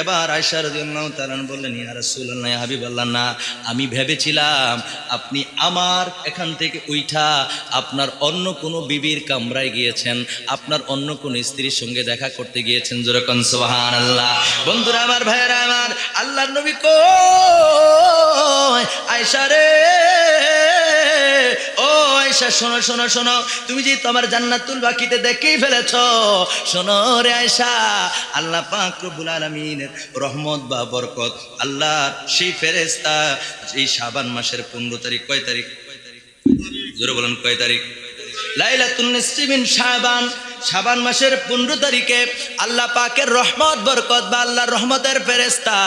এবার আয়েশা রাদিয়াল্লাহু তাআলা বললেন ইয়া রাসূলুল্লাহ, ইয়া হাবিবাল্লাহ, না আমি ভেবেছিলাম আপনি আমার এখান থেকে উঠা আপনার অন্য কোনো বিবির কামরায় গিয়েছেন, আপনার অন্য কোনো স্ত্রীর সঙ্গে দেখা করতে গিয়েছেন, যেরকম সুবহানাল্লাহ। বন্ধুরা আমার ভাইয়েরা আমার, আল্লাহর নবী কই আয়েশা রে, ও আয়েশা শোনো শোনো শোনো, তুমি যে তোমার জান্নাতুল বাকিতে দেখেই ফেলেছ, শোনো রে আয়েশা, আল্লাহ পাক রব্বুল আলামিনের রহমত বা বরকত, আল্লাহ সেই ফেরেশতা এই শাবান মাসের 15 তারিখ, কয় তারিখ জোরে বলেন, কয় তারিখ? লাইলাতুন নিসফি মিন শাবান, শাবান মাসের 15 তারিখে আল্লাহ পাকের রহমত বরকত বা আল্লাহর রহমতের ফেরেশতা,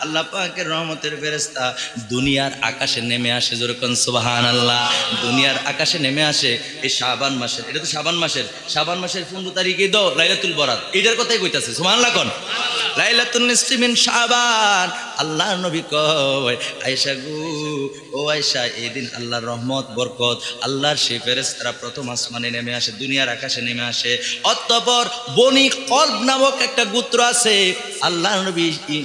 আল্লাহ পাকের রহমতের ফেরেশতা দুনিয়ার আকাশে নেমে আসে, যেরকম সুবহানাল্লাহ। দুনিয়ার আকাশে নেমে আসে এই শাবান মাসের, এটা তো শাবান মাসের 15 তারিখে তো লাইলাতুল বরাত, এটার কথাই কইতাছে, সুবহানাল্লাহ কোন লাইলাতুন নিসফি মিন শাবান। আল্লাহর নবী কয় আয়েশা গো, ও আয়েশা, এই দিন আল্লাহর রহমত বরকত, আল্লাহর সেই ফেরেশতারা প্রথম আসমানে নেমে আসে, দুনিয়ার আকাশে নেমে আসে। অতঃপর বনি কলব নামক একটা গোত্র আছে, আল্লাহর নবী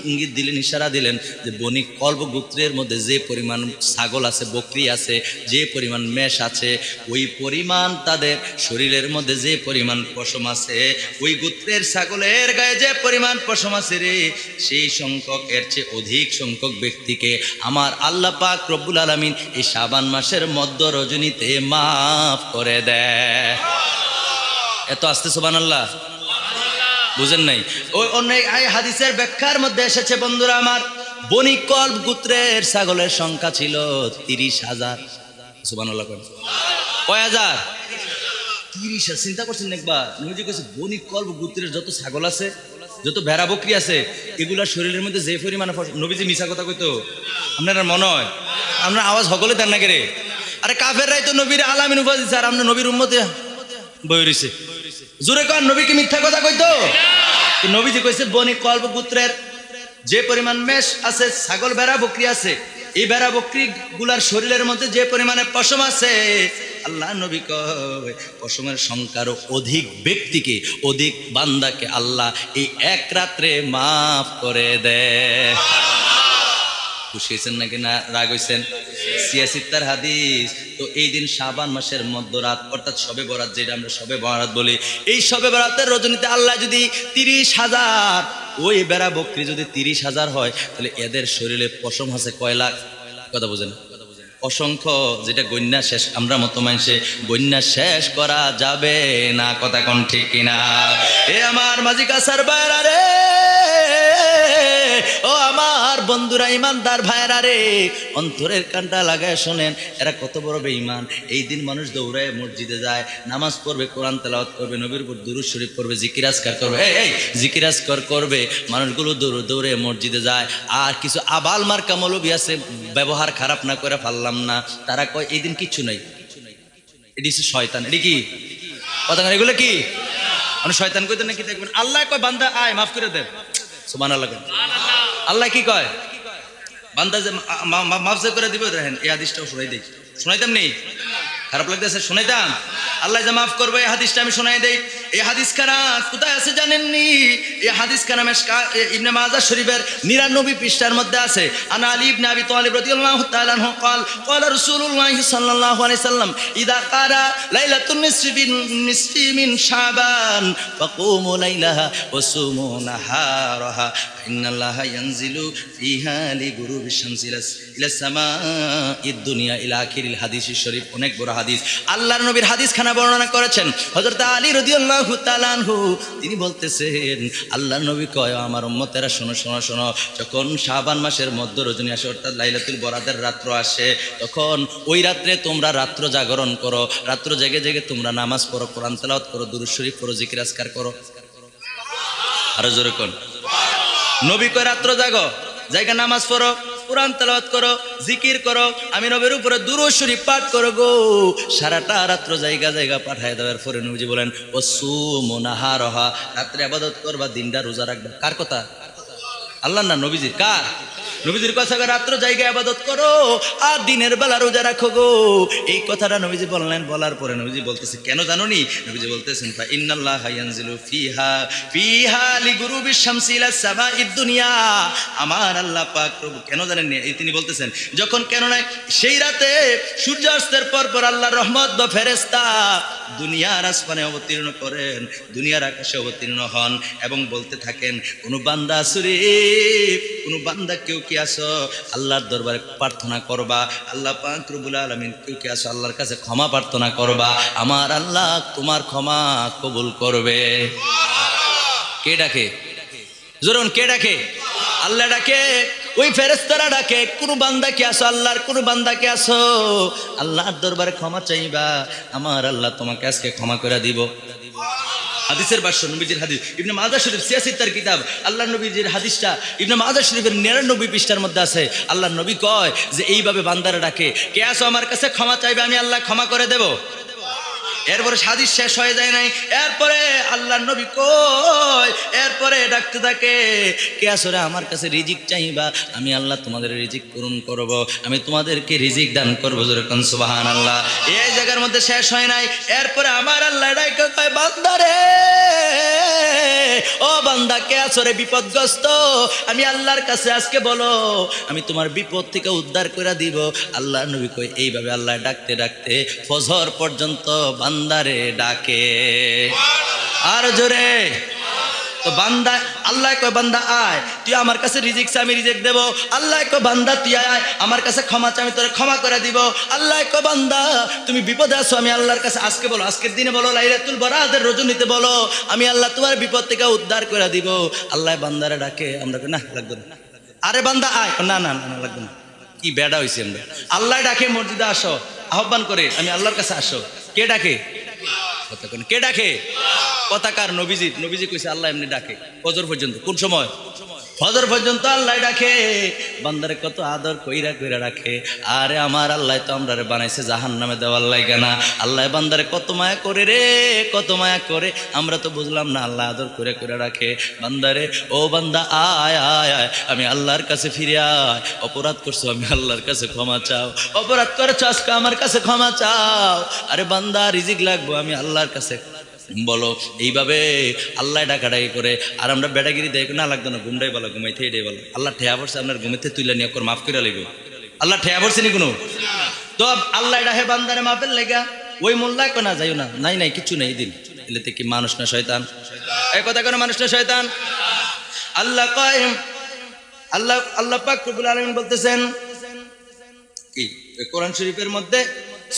ইঙ্গিত দিলেন, ইশারা দিলেন যে বনি কলব গোত্রের মধ্যে যে পরিমাণ ছাগল আছে, বকরি আছে, যে পরিমাণ মেষ আছে, ওই পরিমাণ তাদের শরীরের মধ্যে যে পরিমাণ পশম আছে, ওই গোত্রের ছাগলের গায়ে যে পরিমাণ পশম আছে রে, সেই সংখ্যক এর চেয়ে অধিক সংখ্যক ব্যক্তিকে আমার আল্লাহ পাক রব্বুল আলামিন এই শাবান মাসের মধ্য রজনীতে মাফ করে দেয়। এত আস্তে সুবহানাল্লাহ বুঝেন নাই? ওই অনেক হাদিসের ব্যাখ্যার মধ্যে এসেছে বন্ধুরা আমার, বনি কলব গোত্রের ছাগলের সংখ্যা ছিল 30,000। সুবহানাল্লাহ কয় হাজার? 30,000। চিন্তা করছেন একবার, নবীজি কইছে বনি কলব গোত্রের যত ছাগল আছে, যত ভেড়া বকরি আছে, এগুলার শরীরের মধ্যে যে পরিমাণে, নবীজি মিছা কথা কইতো আপনার মনে হয়? আপনার আওয়াজ সকলে দেন না কে রে? আরে কাফেররাই তো নবীর আলামিন উপাধি দিচ্ছে, আর আমরা নবীর উম্মতে বই রইছে। জোরে কর, নবী কি মিথ্যা কথা কইতো? নবীজি কইছে বনি কলব গোত্রের যে পরিমাণ মেষ আছে, ছাগল ভেড়া বকরি আছে, এই ভেড়া বকরি গুলার শরীরের মধ্যে যে পরিমাণে পশম আছে, আল্লাহ নবী কয় পশমের সংখ্যারও অধিক ব্যক্তিকে, অধিক বান্দাকে আল্লাহ এই এক রাত্রে মাফ করে দেয়। খুশি হয়েছেন নাকি না রাগ হয়েছেন? সিয়াসিত্তার হাদিস। তো এই দিন শাবান মাসের মধ্যরাত অর্থাৎ শবে বরাত, যেটা আমরা শবে বরাত বলি, এই শবে বরাতের রজনীতে আল্লাহ যদি 30,000 ওই বেড়া বকরি যদি 30,000 হয়, তাহলে এদের শরীরে পশম আছে কয় লাখ? কথা বোঝেন? অসংখ্য, যেটা গণ্যা শেষ, আমরা মতো মানুষে গণ্যা শেষ করা যাবে না। কথা কোন ঠিক কিনা? এ আমার মাঝি কাছার বাইরা রে, ও আমার বন্ধুরা, ইমানদার ভাইরা রে, অন্তরের কানটা লাগায় শোনেন, এরা কত বড় বেঈমান। এই দিন মানুষ দৌড়ায় মসজিদে যায়, নামাজ পড়বে, কোরআন তেলাওয়াত করবে, নবীর উপর দুরূদ শরীফ পড়বে, জিকির আজকার করবে, এই জিকির আজকার করবে। মানুষগুলো দৌড়ে দৌড়ে মসজিদে যায়। আর কিছু আবাল মার্কা মৌলবী আছে, ব্যবহার খারাপ না করে পারলাম না, তারা কয় এই দিন কিচ্ছু নাই, এটি শয়তান। এটি কি কথা? এগুলো কি মানে শয়তান কইতে নাকি? দেখবেন আল্লাহ কয় বান্দা আয় মাফ করে দেন, সুবহানাল্লাহ। আল্লাহ কি কয়? বান্দা যে মাফ করে দিবে। দেখেন এই হাদিসটাও শোনাইতাম নেই, খারাপ লাগতেছে, শোনাইতাম। আল্লাহ যে মাফ করবে এই হাদিসটা আমি শোনাই দেই। এই হাদিস খানা কোথায় আছে জানেননি? এই হাদিস খানা ইবনে মাজাহ শরীফের 99 পৃষ্ঠার মধ্যে আছে। আনা আলী ইবনে আবি তালিব রাদিয়াল্লাহু তাআলা আনহু قال قال رسول الله صلى الله عليه وسلم اذا قال ليله النصف من شعبان فقوموا ليلها وصوموا نهارها ان الله ينزل فيها لغروب الشمس الى السماء الدنيا الى اخر الحديث الشريف। অনেক বড় হাদিস, আল্লাহর নবীর হাদিস খানা বর্ণনা করেছেন হযরত আলী রাদিয়াল্লাহু তাআলা আনহু। তিনি বলতেছেন আল্লাহর নবী কয় আমার উম্মতেরা শোনো শোনো শোনো, যখন শাবান মাসের মধ্য রজনী আসে অর্থাৎ লাইলাতুল বরাতের রাত্র আসে, তখন ওই রাত্রে তোমরা রাত্র জাগরণ করো, রাত্র জেগে জেগে তোমরা নামাজ পড়ো, কোরআন তেলাওয়াত করো, দুরূদ শরীফ পড়ো, জিকির আজকার করো। আরো জোরে কোন নবী কয় রাত্র জাগো, জায়গা নামাজ পড়ো, কোরআন তেলাওয়াত করো, জিকির করো, আমি নবীর উপরে দুরূদ শরীফ পাঠ করো গো। সারাটা রাত্র জায়গা জায়গা পাঠায় দেওয়ার পরে নবীজি বলেন ওয়াসুমু নাহারহা, রাত্রে ইবাদত করবা, দিনটা রোজা রাখবা। কার কথা? আল্লাহ না নবীজির? কার? নবীজির কথা। রাত্র জায়গায় ইবাদত করো আর দিনের বেলা রোজা রাখো গো। এই কথাটা নবীজি বললেন। বলার পরে নবীজি বলতেছে কেন জানোনি? নবীজি বলতেছেন ফা ইন্নাল্লাহা ইয়ানজিলু ফিহা লিগুরুবিশ শামসি ইলা সামাইদ দুনিয়া। আমার আল্লাহ পাক প্রভু কেন জানেন না? এই তিনি বলতেছেন যখন, কেন নাই, সেই রাতে সূর্যাস্তের পর পর আল্লাহর রহমত বা ফেরেশতা দুনিয়ার আসমানে অবতীর্ণ করেন, দুনিয়ার আকাশে অবতীর্ণ হন এবং বলতে থাকেন কোন বান্দা আসুরে, কোন বান্দা কেউ কি আসো আল্লাহর দরবারে প্রার্থনা করবা, আল্লাহ পাক রব্বুল আলামিন কেউ কি আসো আল্লাহর কাছে ক্ষমা প্রার্থনা করবা, আমার আল্লাহ তোমার ক্ষমা কবুল করবে। কে ডাকে? জোরন কে ডাকে? আল্লাহ ডাকে, ওই ফেরেশতারা ডাকে কোন বান্দা কি আসো, আল্লাহর কোন বান্দা কি আসো আল্লাহর দরবারে ক্ষমা চাইবা, আমার আল্লাহ তোমাকে আজকে ক্ষমা করে দিব। হাদিসের ভাষ্য নবীজির হাদিস, ইবনে মাজাহ শরীফ সিয়াসিত্তার কিতাব, আল্লাহ নবীজির হাদিসটা ইবনে মাজাহ শরীফের 99 পৃষ্ঠার মধ্যে আছে। আল্লাহ নবী কয় যে এইভাবে বান্দারা ডাকে, কে আসো আমার কাছে ক্ষমা চাইবে, আমি আল্লাহ ক্ষমা করে দেব। এরপরে হাদিস শেষ হয়ে যায় নাই, এরপরে আল্লাহর নবী কয়, এরপরে ডাকতে থাকে কে আসরে আমার কাছে রিজিক চাইবা, আমি আল্লাহ তোমাদের রিজিক পূরণ করব, আমি তোমাদেরকে রিজিক দান করবো। যেরকম সুবহানাল্লাহ। এই জায়গার মধ্যে শেষ হয় নাই, এরপরে আমার আল্লাহ ডাকে কয় বান্দারে, ও বান্দা কে আসরে বিপদগ্রস্ত, আমি আল্লাহর কাছে আজকে বলো, আমি তোমার বিপদ থেকে উদ্ধার করে দিব। আল্লাহ নবী কয় এইভাবে আল্লাহ ডাকতে ডাকতে ফজর পর্যন্ত বান্দারে ডাকে। আর জোরে তো বান্দা, আল্লাহ কয় বান্দা আয়, তুই আমার কাছে রিজিক চা, আমি রিজিক দেব। আল্লাহ কয় বান্দা তুই আয়, আমার কাছে ক্ষমা চা, আমি তোরে ক্ষমা করে দিব। আল্লাহ কয় বান্দা তুমি বিপদে আছো, আমি আল্লাহর কাছে আজকে বলো, আজকের দিনে বলো, লাইলাতুল বরাতের রজনীতে বলো, আমি আল্লাহ তোমার বিপদ থেকে উদ্ধার করে দিব। আল্লাহ বান্দারে ডাকে, আমরা না লাগবে না, আরে বান্দা আয়, না না না লাগবে না, কি বেড়া হয়েছে আমরা। আল্লাহ ডাকে মসজিদে আসো, আহ্বান করে আমি আল্লাহর কাছে আসো। কে ডাকে? কে ডাকে? কথাকার নবীজি। নবীজি কইছে আল্লাহ এমনি ডাকে ফজর পর্যন্ত। কোন সময়? ফজর পর্যন্ত আল্লাহ ডাকে, বান্দারে কত আদর কইরা কইরা রাখে। আরে আমার আল্লাহ তো আমরারে বানাইছে জাহান্নামে দেওয়ার লাগে না। আল্লাহ বান্দারে কত মায়া করে রে, কত মায়া করে, আমরা তো বুঝলাম না। আল্লাহ আদর করে করে রাখে বান্দারে। ও বান্দা আয় আয় আয়, আমি আল্লাহর কাছে ফিরে আয়। অপরাধ করছো, আমি আল্লাহর কাছে ক্ষমা চাও। অপরাধ করেছো, আজকে আমার কাছে ক্ষমা চাও। আরে বান্দা রিজিক লাগবো, আমি আল্লাহর কাছে বলো। এইভাবে আল্লাহ ডাকাডাকি করে। আর আমরা বেটাগিরি দেয় না, লাগতো না, ঘুমটাই বলো, ঘুমাইতে এটাই বলো। আল্লাহ ঠেয়া পড়ছে, আপনার ঘুমাইতে তুইলে নিয়ে কর মাফ করে লাগবে। আল্লাহ ঠেয়া পড়ছে নি কোনো? তো আল্লাহ ডাহে বান্দারে মাফের লেগা। ওই মোল্লায় কো না যাইও না, নাই নাই কিছু নেই দিন। এলেতে কি মানুষ না শয়তান? এই কথা কেন মানুষ না শয়তান? আল্লাহ কয়, আল্লাহ আল্লাহ পাক রব্বুল আলামিন বলতেছেন কি কোরআন শরীফের মধ্যে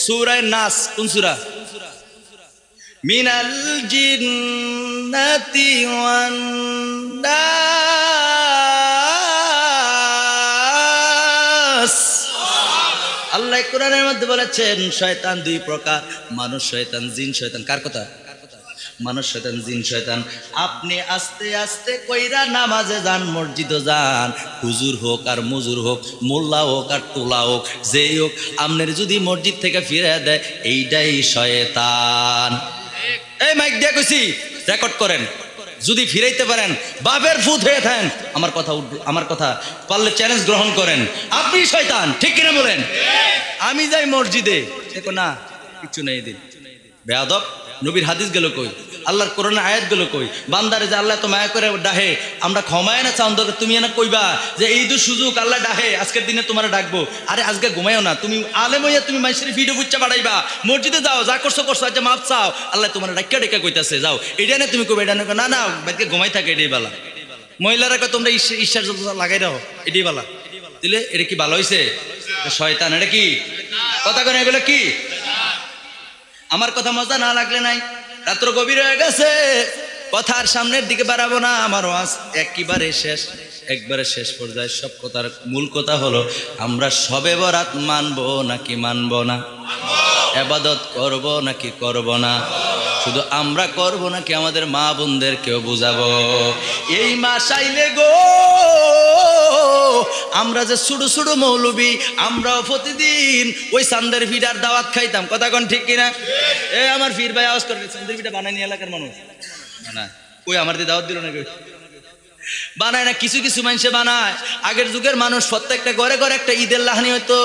সূরা নাস, কোন সূরা? মিনাল জিন্নাতি ওয়ান নাস। আল্লাহ কোরআনের মধ্যে বলেছেন শয়তান দুই প্রকার, মানুষ শয়তান, জিন শয়তান। কার কথা? মানুষ শয়তান, জিন শয়তান। আপনি আস্তে আস্তে কইরা নামাজে যান, মসজিদে যান, হুজুর হোক আর মুজুর হোক, মোল্লা হোক আর টোলা হোক, যেই হোক, আপনার যদি মসজিদ থেকে ফিরে দেয়, এইটাই শয়তান। এই মাইক দিয়ে কইছি, রেকর্ড করেন। যদি ফিরাইতে পারেন, বাপের ফুট হয়ে থাকেন, আমার কথা পারলে চ্যালেঞ্জ গ্রহণ করেন, আপনি শয়তান। ঠিক কিনা বলেন? আমি যাই মসজিদে, দেখো না কিছু নেই দিন। বেয়াদব, নবীর হাদিস গেল কই, আল্লাহর কোরআনের আয়াত গেল কই? বান্দারে যে আল্লাহ তো মায়া করে ডাহে, আমরা ক্ষমায় না চাও, তুমি না কইবা যে এই তো সুযোগ আল্লাহ ডাহে, আজকের দিনে তোমার ডাকবো। আরে আজকে ঘুমাইও না, তুমি আলেম হইয়া তুমি মানুষের ভিডিও বুচ্চা বাড়াইবা, মসজিদে যাও, যা করছো করছো, আচ্ছা মাপ চাও, আল্লাহ তোমার ডাক্কা ডেকা কইতাছে যাও। এটা না তুমি কইবা, এটা না না, বাড়িতে ঘুমাই থাকে, এটাই বালা। মহিলারা তোমরা ঈশ্বর লাগাই রাখো, এটাই বালা। দিলে এটা কি ভালো হয়েছে? শয়তান। এটা কি কথা কেন? এগুলো কি? আমার কথা মজা না লাগলে নাই। রাত্র গভীর হয়ে গেছে, কথার সামনের দিকে বাড়াবো না। আমার ওয়াজ একবারে শেষ পর্যায়ে। সব কথার মূল কথা হলো, আমরা শবে বরাত মানবো নাকি মানবো না? ইবাদত করব নাকি করব না? শুধু আমরা করব নাকি আমাদের মা বোনদের কেউ বুঝাবো? এই মাস আইলে গো, আমরা যে ছোট ছোট মৌলবী, আমরাও প্রতিদিন ওই চান্দের পিঠার দাওয়াত খাইতাম। কথা কোন ঠিক কিনা? এ আমার ফির ভাই আওয়াজ করে, চান্দের পিঠা বানায়নি এলাকার মানুষ? না, ওই আমার দিয়ে দাওয়াত দিল না কেউ? বানায় না, কিছু কিছু মানুষে বানায়। আগের যুগের মানুষ প্রত্যেকটা ঘরে ঘরে একটা ঈদের লাহানি হইতো,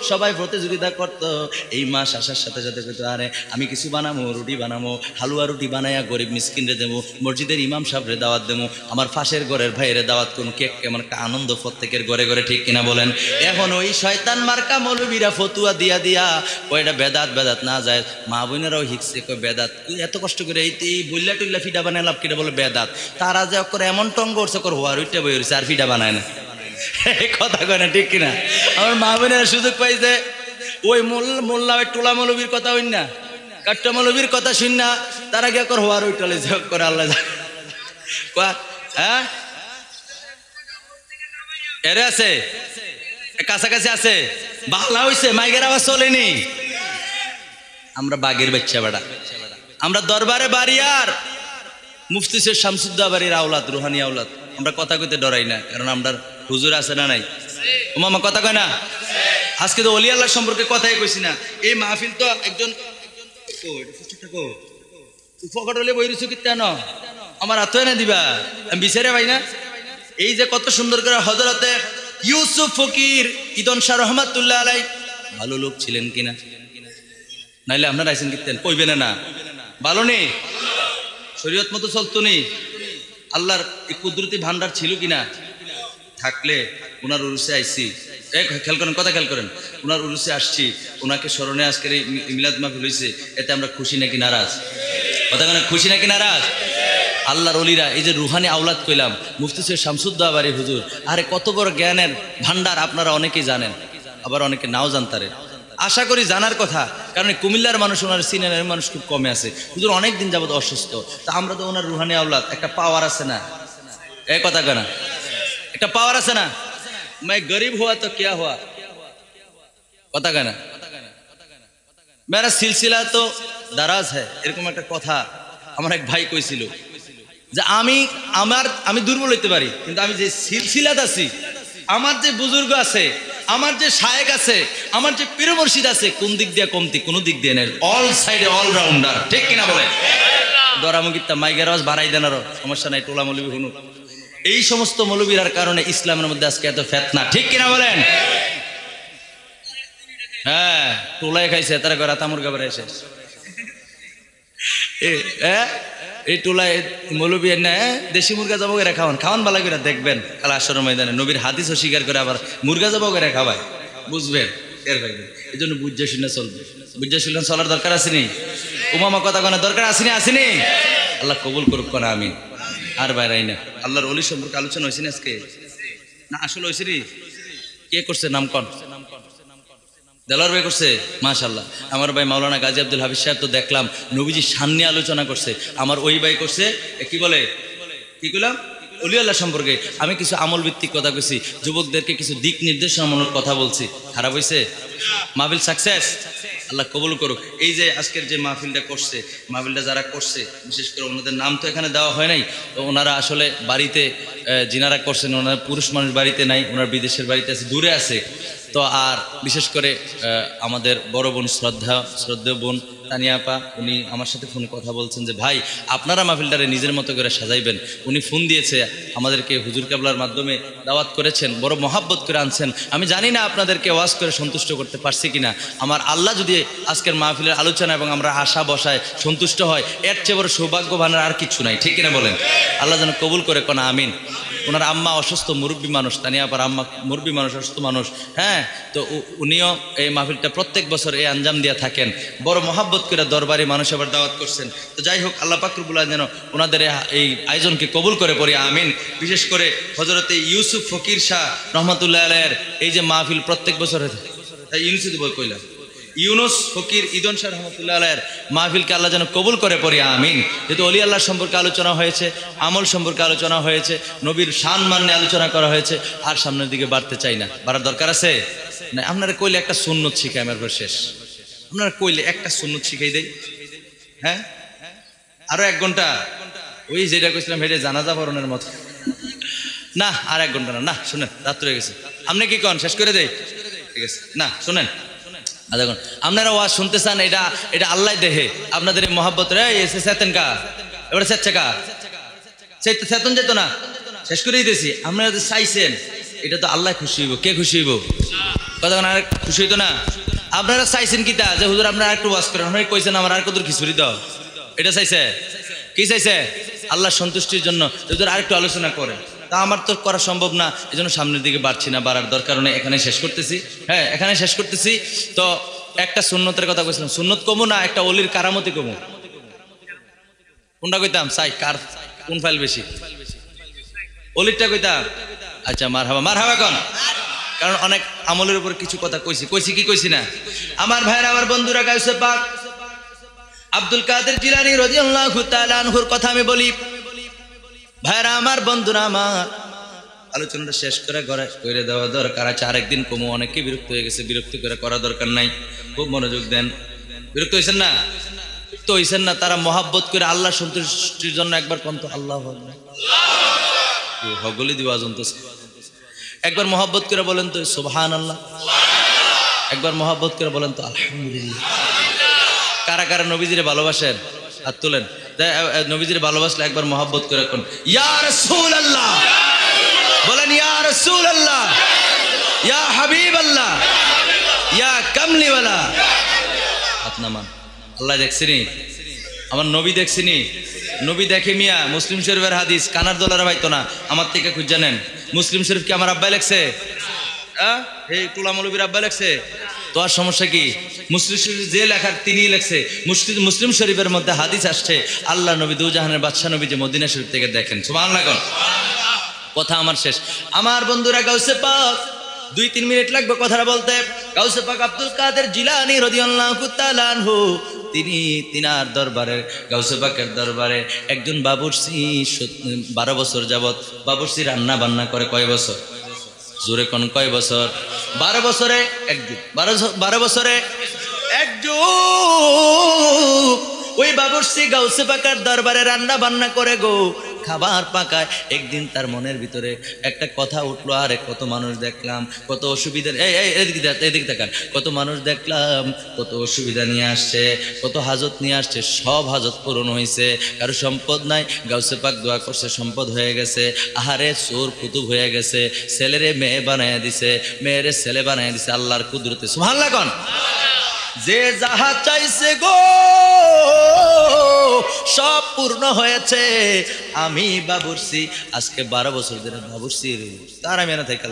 সবাই প্রতিযোগিতা করতো। এই মাস আসার সাথে সাথে কইতো, আরে আমি কিছু বানাবো, রুটি বানাবো, হালুয়া রুটি বানাইয়া গরিব মিসকিনরে দেবো, মসজিদের ইমাম সাহেবরে দাওয়াত দেবো, আমার পাশের ঘরের ভাইয়েরে দাওয়াত করবো, কেক কেমন একটা আনন্দ প্রত্যেকের ঘরে ঘরে। ঠিক কিনা বলেন? এখন ওই শয়তান মার্কা মৌলবীরা ফতুয়া দিয়া দিয়া কয়টা বেদাত বেদাত না যায়, মা বোনেরাও হিকছে কয় বেদাত। এত কষ্ট করে এই বললা টুল্লা ফিডা বানায় লাভ কিটা বলে বেদাত। তারা যে করে এমন টঙ্গ করছে, হওয়ার ওইটা বই হয়েছে, আর ফিডা বানায় না। কথা কয় না ঠিক কিনা? আমার মা বোনেরা সুযোগ পাইছে, ওই মোল্লা ওই টোলা মৌলবীর কথা হইন না, কাট্টা মৌলবীর কথা শুন না, তারা গিয়ে কর হওয়ার ওই টলে করে আল্লাহ। হ্যাঁ এরে আছে, কাছাকাছি আছে, বাংলা হইছে, মাইকের আওয়াজ চলেনি। আমরা বাগের বাচ্চা বেড়া, আমরা দরবারে বাড়িয়ার মুফতি সৈয়দ শামসুদ্দোহা বাড়ির আওলাদ, রুহানি আওলাদ। আমরা কথা কইতে ডরাই না, কারণ আমরা হুজুর আছে না নাই? ও মামা কথা কয় না? আজকে তো অলি আল্লাহ সম্পর্কে কথাই কইছি না। এই মাহফিল তো একজন ফকট হলে বই রুচু কিতে ন আমার হাত এনে দিবা, আমি বিচারে পাই না। এই যে কত সুন্দর করে হযরতে ইউসুফ ফকির ইদন শাহ রহমাতুল্লাহ আলাই, ভালো লোক ছিলেন কিনা? নাইলে আপনারা আইসেন কিতেন কইবেন না ভালো নেই, শরীয়ত মতো চলতো নি, আল্লাহর এই কুদরতি ভান্ডার ছিল কিনা? থাকলে ওনার উরুসে আইসি, খেয়াল করেন, কথা খেয়াল করেন, ওনার উরুসে আসছি, ওনাকে স্মরণে আজকের এই মিলাদ মাহফিল হইছে, এতে আমরা খুশি নাকি নারাজ? কথা কেন, খুশি নাকি নারাজ? আল্লাহর ওলিরা, এই যে রুহানি আওলাদ কইলাম, মুফতি সৈয়দ শামসুদ্দোহা বাড়ি হুজুর, আরে কত বড় জ্ঞানের ভান্ডার, আপনারা অনেকেই জানেন, আবার অনেকে নাও জানতারে। আশা করি জানার কথা, কারণ কুমিল্লার মানুষ, ওনার সিনেমার মানুষ খুব কমে আছে। হুজুর অনেক দিন যাবত অসুস্থ, তা আমরা তো ওনার রুহানি আওলাদ, একটা পাওয়ার আছে না? এই কথা কেনা, একটা পাওয়ার আছে না? मैं गरीब हुआ तो क्या हुआ, কথা কেনা, मेरा सिलसिला तो दाराज है, এরকম একটা কথা আমার এক ভাই কইছিল। যে আমি দুর্বল হইতে পারি, কিন্তু আমি যে সিলসিলাত আছি, আমার যে বুজুর্গ আছে, আমার যে শায়েক আছে, আমার যে পীর মুর্শিদ আছে, কোন দিক দিয়ে কমতি? কোনো দিক দিয়ে নেই, অল সাইডে অলরাউন্ডার। ঠিক কিনা বলে? দরামুগিতা মাইকের আওয়াজ বাড়াই দেন, আরো সমস্যা নাই, টোলা মৌলবী শুনুন। এই সমস্ত মৌলবীর কারণে ইসলামের মধ্যে আজকে এত ফেতনা। ঠিক কিনা বলেন? হ্যাঁ, টোলায় খাইছে তারা করে তামুর গাবার এসে এই টোলায় মৌলবী না দেশি মুরগা যাবো করে খাওয়ান, খাওয়ান বালা করে দেখবেন কাল আসর ময়দানে নবীর হাদিস অস্বীকার করে আবার মুরগা যাবো করে খাওয়ায়, বুঝবেন? এর ভাইবেন, এই জন্য বুঝে শুনে চলবে। বুঝে শুনে চলার দরকার আসেনি? উমামা কথা কোনো দরকার আসেনি? আসেনি? আল্লাহ কবুল করুক কোন আমি আর বাইরাই না। আল্লাহর অলি সম্পর্কে আলোচনা হয়েছে না আজকে? না আসলে হয়েছে রে? কে করছে নাম কন? দেলোয়ার ভাই করছে, মাশাআল্লাহ। আমার ভাই মাওলানা গাজী আব্দুল হাফিজ সাহেব তো দেখলাম নবীজি সামনে আলোচনা করছে। আমার ওই ভাই করছে কি বলে, কি কইলাম, অলি আল্লাহ সম্পর্কে। আমি কিছু আমল ভিত্তিক কথা কইছি, যুবকদেরকে কিছু দিক নির্দেশনামূলক কথা বলছি। খারাপ হয়েছে? মাহফিল সাকসেস, আল্লাহ কবুল করুক। এই যে আজকের যে মাহফিলটা করছে, মাহফিলটা যারা করছে, বিশেষ করে ওনাদের নাম তো এখানে দেওয়া হয় নাই, তো ওনারা আসলে বাড়িতে যিনারা করছেন, ওনারা পুরুষ মানুষ বাড়িতে নাই, ওনার বিদেশের বাড়িতে আছে, দূরে আছে। তো আর বিশেষ করে আমাদের বড় বোন শ্রদ্ধেয় বোন তানিয়া আপা, উনি আমার সাথে ফোনে কথা বলছেন যে ভাই আপনারা মাহফিলটারে নিজের মতো করে সাজাইবেন। উনি ফোন দিয়েছে আমাদেরকে, হুজুর কেবলার মাধ্যমে দাওয়াত করেছেন, বড় মহাব্বত করে আনছেন। আমি জানি না আপনাদেরকে ওয়াজ করে সন্তুষ্ট করতে পারছি কিনা। আমার আল্লাহ যদি আজকের মাহফিলের আলোচনা এবং আমরা আশা বসায় সন্তুষ্ট হয়, এর চেয়ে বড় সৌভাগ্যবানের আর কিছু নাই। ঠিক কিনা বলেন? আল্লাহ যেন কবুল করে কোন আমিন। ওনার আম্মা অসুস্থ, মুরব্বী মানুষ, তানিয়া আপার আম্মা মুরব্বী মানুষ, অসুস্থ মানুষ। হ্যাঁ, তো উনিও এই মাহফিলটা প্রত্যেক বছর এই আঞ্জাম দিয়ে থাকেন। বড় মহাব্বত করে দরবারি মানুষ আবার দাওয়াত করছেন। তো যাই হোক, আল্লাহ পাক রব্বুল আলামিন যেন ওনাদের এই আয়োজনকে কবুল করে পড়ি আমিন। বিশেষ করে হযরতে ইউসুফ ফকির শাহ রহমাতুল্লাহ আলাইহির এই যে মাহফিল প্রত্যেক বছর ইউনুস বল কইলাম, ইউনুস ফকির ইদন শাহ রহমতুল্লাহ আলাইহির মাহফিলকে আল্লাহ যেন কবুল করে পড়ি আমিন। যেহেতু অলি আল্লাহ সম্পর্কে আলোচনা হয়েছে, আমল সম্পর্কে আলোচনা হয়েছে, নবীর শান মান নিয়ে আলোচনা করা হয়েছে, আর সামনের দিকে বাড়তে চাই না। বাড়ার দরকার আছে না? আপনারা কইলে একটা সুন্নত শিখাই, আমার পর শেষ। আপনারা কইলে একটা সুন্নত শিখাই দেই। হ্যাঁ, আরো 1 ঘন্টা ওই যেটা কইছিলাম হেঁটে জানাজা পড়ানোর মতো না, আর 1 ঘন্টা না। শুনেন, রাত হয়ে গেছে। আপনি কি কন, শেষ করে দেই? ঠিক আছে না, শুনেন, দেখুন আপনারা ওয়াজ শুনতে চান, এটা আল্লাহ দেহে আপনাদের এই মহাব্বত রে এসে চেতেন কা, এবারে চেচ্ছে কা, চেতন যেত না, শেষ করে দিতেছি। আপনারা যে চাইছেন, এটা তো আল্লাহ খুশি হইব। কে খুশি হইব? কথা আর খুশি হইতো না? আপনারা চাইছেন কিতা যে হুজুর আপনারা একটু ওয়াজ করেন, আপনারা কইছেন আমার আর কত খিচুড়ি দাও, এটা চাইছে? কি চাইছে? আল্লাহ সন্তুষ্টির জন্য হুজুর আরেকটু আলোচনা করেন। তা আমার তো করা সম্ভব না, এই জন্য সামনের দিকে বাড়ছি না, বাড়ার দরকার নেই, এখানে শেষ করতেছি। হ্যাঁ, এখানে শেষ করতেছি। তো একটা সুন্নতের কথা কইছিলাম, সুন্নত কমু না একটা অলির কারামতি কমু? কোনটা কইতাম? চাই কার কোন ফাইল বেশি? অলিরটা কইতাম। আচ্ছা, মারহাবা কোন? কারণ অনেক আমলের উপর কিছু কথা কইছি কি কইছি না? আমার ভাইরা, আমার বন্ধুরা, গাউসে পাক আব্দুল কাদের জিলানী রাদিয়াল্লাহু তাআলা আনহুর কথা আমি বলি। ভাইরা আমার, বন্ধুরা আমার, আলোচনাটা শেষ করে দেওয়া দরকার আছে। আরেকদিন কমু, অনেকে বিরক্ত হয়ে গেছে, বিরক্তি করে করা দরকার নাই। খুব মনোযোগ দেন। বিরক্ত হয়েছেন না? তো হয়েছেন না? তারা মহাব্বত করে আল্লাহ সন্তুষ্টির জন্য একবার কন্ত আল্লাহ হগলি দিবা জন্তু, একবার মহাব্বত করে বলেন তো সুবহানাল্লাহ, একবার মহাব্বত করে বলেন তো আলহামদুলিল্লাহ। কারা কারা নবীজিরে ভালোবাসেন হাত তুলেন। নবীজিরে ভালোবাসলে একবার মহাব্বত করে কোন ইয়া রাসূলুল্লাহ বলেন, ইয়া রাসূলুল্লাহ, ইয়া হাবিবাল্লাহ, ইয়া কামলিওয়ালা। হাত নামান। আল্লাহ দেখছিনি? আমার নবী দেখছিনি? নবী দেখে মিয়া, মুসলিম শরীফের হাদিস, কানার দোলার ভাইতো না, আমার থেকে খুঁজ জানেন। মুসলিম শরীফ কি আমার আব্বাই লেখছে? এই টুলা মৌলবীর আব্বাই লেখছে? তো আর সমস্যা কি? মুসলিম শরীফ যে লেখার তিনিই লেখছে। মুসলিম শরীফের মধ্যে হাদিস আসছে, আল্লাহ নবী দুজাহানের বাদশা নবী যে মদিনা শরীফ থেকে দেখেন। সুবহানাল্লাহ। কথা আমার শেষ। আমার বন্ধুরা, গাউসে পাক 2-3 মিনিট লাগবে কথাটা বলতে। গাউসে পাক আব্দুল কাদের জিলানী রাদিয়াল্লাহু তাআলা আনহু, তিনার দরবারে, গাউসে পাকের দরবারে একজন বাবুর্চি 12 বছর যাবত বাবুর্চি রান্না বান্না করে। কয় বছর? জোরে কোন কয় বছর? 12 বছরে একজন, 12 বছরে একজন। ওই বাবুর্চি গাউসে পাকের দরবারে রান্না বান্না করে গো। খাবার পাকায়। একদিন তার মনের ভিতরে একটা কথা উঠলো, আরে কত মানুষ দেখলাম, কত অসুবিধা, এদিকে তাকান, কত মানুষ দেখলাম কত অসুবিধা নিয়ে আসছে, কত হাজত নিয়ে আসছে, সব হাজত পূরণ হয়েছে, কারো সম্পদ নাই, গাউসে পাক দোয়া করছে সম্পদ হয়ে গেছে। আহারে চোর কুতুব হয়ে গেছে, ছেলেরে মেয়ে বানায় দিছে, মেয়েরে ছেলে বানায় দিছে আল্লাহর কুদরতে। সুবহানাল্লাহ কোন। যে যাহা চাইছে গো সব পূর্ণ হয়েছে। আমি বাবুর্চি আজকে 12 বছর ধরে বাবুর্চি, তার আমি না থাকি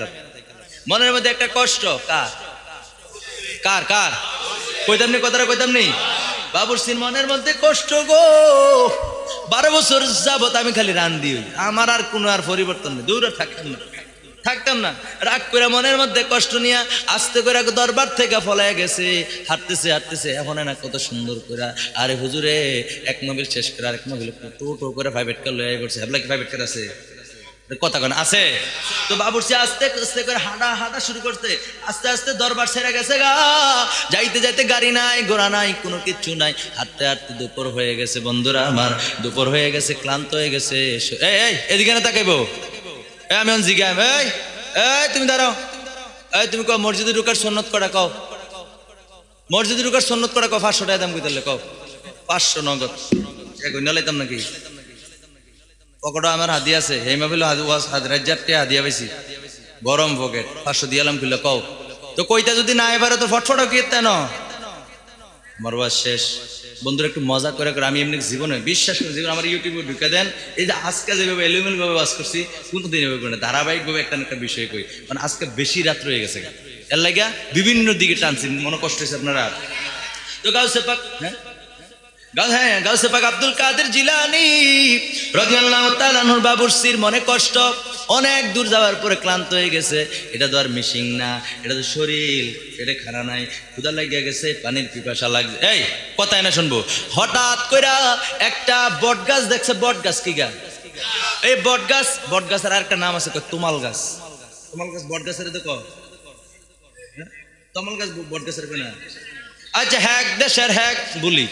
মনের মধ্যে একটা কষ্ট। কার কার কার কইতাম নি, কথাটা কইতাম নি। বাবুর্চির মনের মধ্যে কষ্ট গো, 12 বছর যাবত আমি খালি রান্দি হই, আমার আর কোনো আর পরিবর্তন নেই, দূরে থাকতাম না, রাগ করে মনের মধ্যে কষ্ট নিয়ে আস্তে করে দরবার থেকে ফলায় গেছে, হাঁটতেছে এখন না কত সুন্দর করে। আরে হুজুরে এক নবীর শেষ করে আরেক নবীর টো করে ফাইভেট কার লয়ে করছে, habla কি ফাইভেট কার আছে কথা কোন আছে। তো বাবুর্চি আস্তে আস্তে করে হাঁটা শুরু করতে, আস্তে আস্তে দরবার ছেড়ে গেছে গা, যাইতে গাড়ি নাই ঘোড়া নাই কোনো কিচ্ছু নাই, হাঁটতে দুপুর হয়ে গেছে। বন্ধুরা আমার, দুপুর হয়ে গেছে, ক্লান্ত হয়ে গেছে। এই এদিকে না তাকাইবো, আমি জিজ্ঞাম, এই তুমি দাঁড়াও, এই তুমি কও মসজিদে ঢুকার সুন্নত করা, কও মসজিদে ঢুকার সুন্নত করা, কও 500 টাকা দাম কইতালে, কও 500 নগদ লাইতাম নাকি, পকেটে আমার হাদি আছে, এই মাহফিল রাজ্জারটে হাদিয়া পাইছি, গরম পকেট 500 দিয়ালাম খুললে, কও তো কইতা যদি না এবারে তো ফটফটা কি তেন আমার ওয়াজ শেষ। বন্ধুরা একটু মজা করে আমি এমনি জীবনে বিশ্বাস করি, জীবন আমার ইউটিউবে ঢুকে দেন, এই যে আজকে যেভাবে এলোমেল ভাবে ওয়াজ করছি কোনোদিন এভাবে করে না, ধারাবাহিকভাবে একটা একটা বিষয় কই, মানে আজকে বেশি রাত্র হয়ে গেছে, এর লাগা বিভিন্ন দিকে টানছি, মনে কষ্ট হয়েছে আপনারা। তো গাউসে পাক, গাউসে পাক আব্দুল কাদের জিলানী রাদিয়াল্লাহু তাআলা আনহুর বাবুর্চির মনে কষ্ট, অনেক দূর যাওয়ার পরে ক্লান্ত হয়ে গেছে, এটা তো আর মিশিং না, এটা তো শরীর, পেটে খানা নাই, ক্ষুধা লাগিয়ে গেছে, পানির পিপাসা লাগছে। এই কথাই না শুনবো, হঠাৎ কইরা একটা বট গাছ দেখছে। বট গাছ কি গাছ? এই বট গাছের আর একটা নাম আছে, তুমাল গাছ। বট গাছের দেখো, তমাল গাছ বট গাছের না। আচ্ছা হ্যাক দেশের হ্যাক বলি,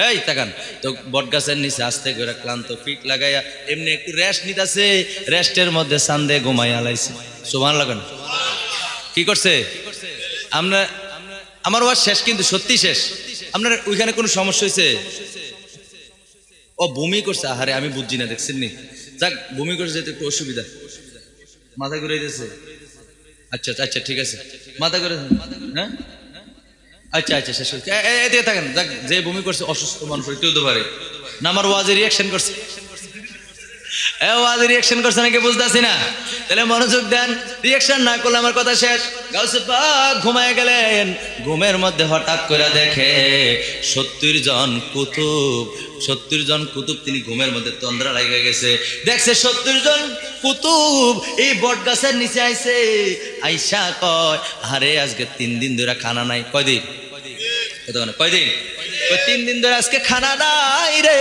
এই তাকান তো বট গাছের নিচে আস্তে করে ক্লান্ত পিঠ লাগাইয়া এমনি একটু রেস্ট নিতেছে, রেস্টের মধ্যে সান্দে ঘুমাইয়া লাইছে। সুবহানাল্লাহ লাগান কি করছে? আমরা আমার ওয়াজ শেষ, কিন্তু সত্যি শেষ। আপনার ওইখানে কোনো সমস্যা হয়েছে? ও বমি করছে, আহারে আমি বুঝছি না, দেখছেন নি? যাক বমি করছে, যেতে একটু অসুবিধা, মাথা ঘুরে দিতেছে। আচ্ছা আচ্ছা ঠিক আছে, মাথা ঘুরে, হ্যাঁ আচ্ছা শেষ হচ্ছে। এদিকে থাকেন, যাক যে বমি করছে অসুস্থ মানুষ হইতেও তো পারে না। আমার ওয়াজে রিয়াকশন করছে, ওয়াজে রিয়াকশন করছে নাকি বুঝতেছি না, তাহলে মনোযোগ দেন। রিয়াকশন না করলে আমার কথা শেষ। গাউসে পাক ঘুমায় গেলেন, ঘুমের মধ্যে হঠাৎ করে দেখে 70 জন কুতুব তিনি ঘুমের মধ্যে তন্দ্রা লাগা গেছে। দেখছে 70 জন কুতুব এই বট গাছের নিচে আইছে, আইসা কয় আরে আজকে 3 দিন ধরে খানা নাই। কয়দিন? কয়দিন? 3 দিন ধরে আজকে খানা নাই রে।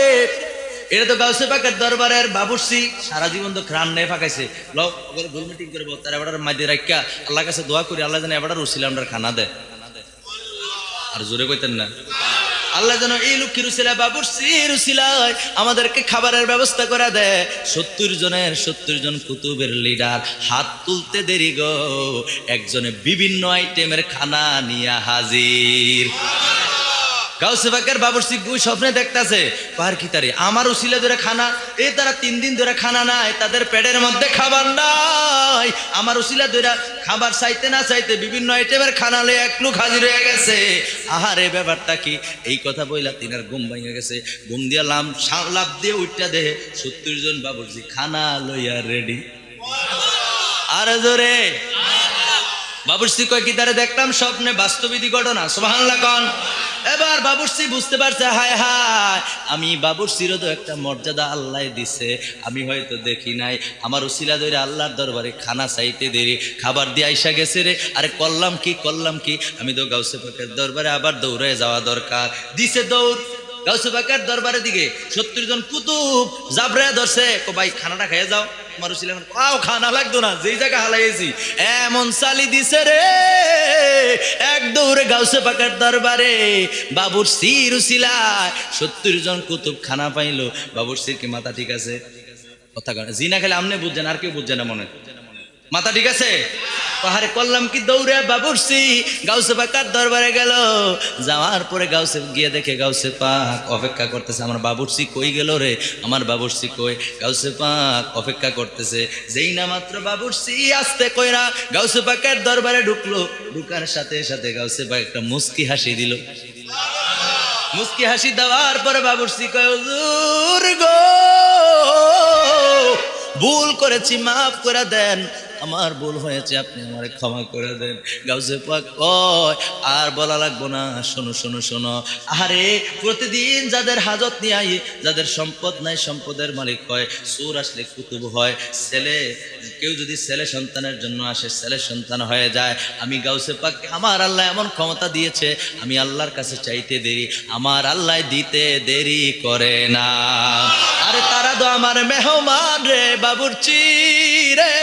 এটা তো গাউসে পাকের দরবারের বাবুর্চি, সারা জীবন তো খান নেই ফাঁকাইছে, গোল মিটিং করে তার এবার মাঝে রাখা আল্লাহ কাছে দোয়া করি, আল্লাহ যেন এবার রুসিলা আমরা খানা দেয়। আর জোরে কইতেন না, আল্লাহ যেন এই লক্ষ্মী রুসিলা বাবুর্চি রুসিলায় আমাদেরকে খাবারের ব্যবস্থা করে দেয়। 70 জন কুতুবের লিডার হাত তুলতে দেরি গো, একজনে বিভিন্ন আইটেমের খানা নিয়ে হাজির। গাউসে পাকের বাবুর্চি স্বপ্নে দেখতেছে, পার কি তারে আমার উসিলা ধরে খানা, এই তারা 3 দিন ধরে খানা নাই, তাদের পেটের মধ্যে খাবার নাই, আমার উসিলা ধরে খাবার চাইতে না চাইতে বিভিন্ন আইটেমের খানা লয়ে এক লোক হাজির হয়ে গেছে। আহারে ব্যাপারটা কি? এই কথা বইলা তিনার ঘুম ভেঙে গেছে। ঘুম দিয়া লাভ দিয়ে উঠটা দেহে 70 জন বাবুর্চি খানা লইয়া রেডি। আর জোরে বাবুর্চি কয় কি তারে দেখলাম স্বপ্নে, বাস্তবিক ঘটনা। সুবহানাল্লাহ কোন। এবার বাবুর্চি বুঝতে পারছে, হায় হায় আমি বাবুর্চিরও তো একটা মর্যাদা আল্লাহ দিছে, আমি হয়তো দেখি নাই। আমার উসিলা ধরে আল্লাহর দরবারে খানা চাইতে দেরি, খাবার দিয়ে আইসা গেছে রে। আরে করলাম কি আমি তো গাউসে পাকের দরবারে আবার দৌড়ে যাওয়া দরকার। দিছে দৌড় গাউসে পাকের দরবারের দিকে। 70 জন কুতুব জাবরে ধরছে, ভাই খানাটা খেয়ে যাও। খানা লাগতো না, যেই জায়গা হালাইছি এমন চালি দিছে রে, এক দৌড়ে গাউসে পাকের দরবারে বাবুর্চির উসিলায় 70 জন কুতুব খানা পাইলো। বাবুর্চির কি মাথা ঠিক আছে? কথা কয় না। জিনা খেলে আমনে বুঝছেন, আর কেউ বুঝছে না মনে, মাথা ঠিক আছে? পাহাড়ে করলাম কি, দৌড়ে বাবুর্চি গাউসে পাকার দরবারে গেল। যাওয়ার পরে গাউসে গিয়ে দেখে গাউসে পাক অপেক্ষা করতেছে। আমার বাবুর্চি কই গেল রে, আমার বাবুর্চি কই? গাউসে পাক অপেক্ষা করতেছে। যেই না মাত্র বাবুর্চি আস্তে কইরা গাউসে পাকের দরবারে ঢুকলো, ঢুকার সাথে সাথে গাউসে পাক একটা মুস্কি হাসি দিল। মুস্কি হাসি দেওয়ার পরে বাবুর্চি কয়, হুজুর গো, ভুল করেছি, মাফ করে দেন, আমার ভুল হয়েছে, আপনি আমারে ক্ষমা করে দেন। গাউসে পাক কয়, আর বলা লাগবো না, শোনো শোনো শোনো, আরে প্রতিদিন যাদের হাজত নিয়ে আই, যাদের সম্পদ নাই সম্পদের মালিক হয়, সুর আসলে কুতুব হয়, ছেলে কেউ যদি ছেলে সন্তানের জন্য আসে ছেলে সন্তান হয়ে যায়। আমি গাউসে পাক, আমার আল্লাহ এমন ক্ষমতা দিয়েছে, আমি আল্লাহর কাছে চাইতে দেরি, আমার আল্লাহ দিতে দেরি করে না। আরে তারা তো আমার মেহমান রে বাবুর্চি রে,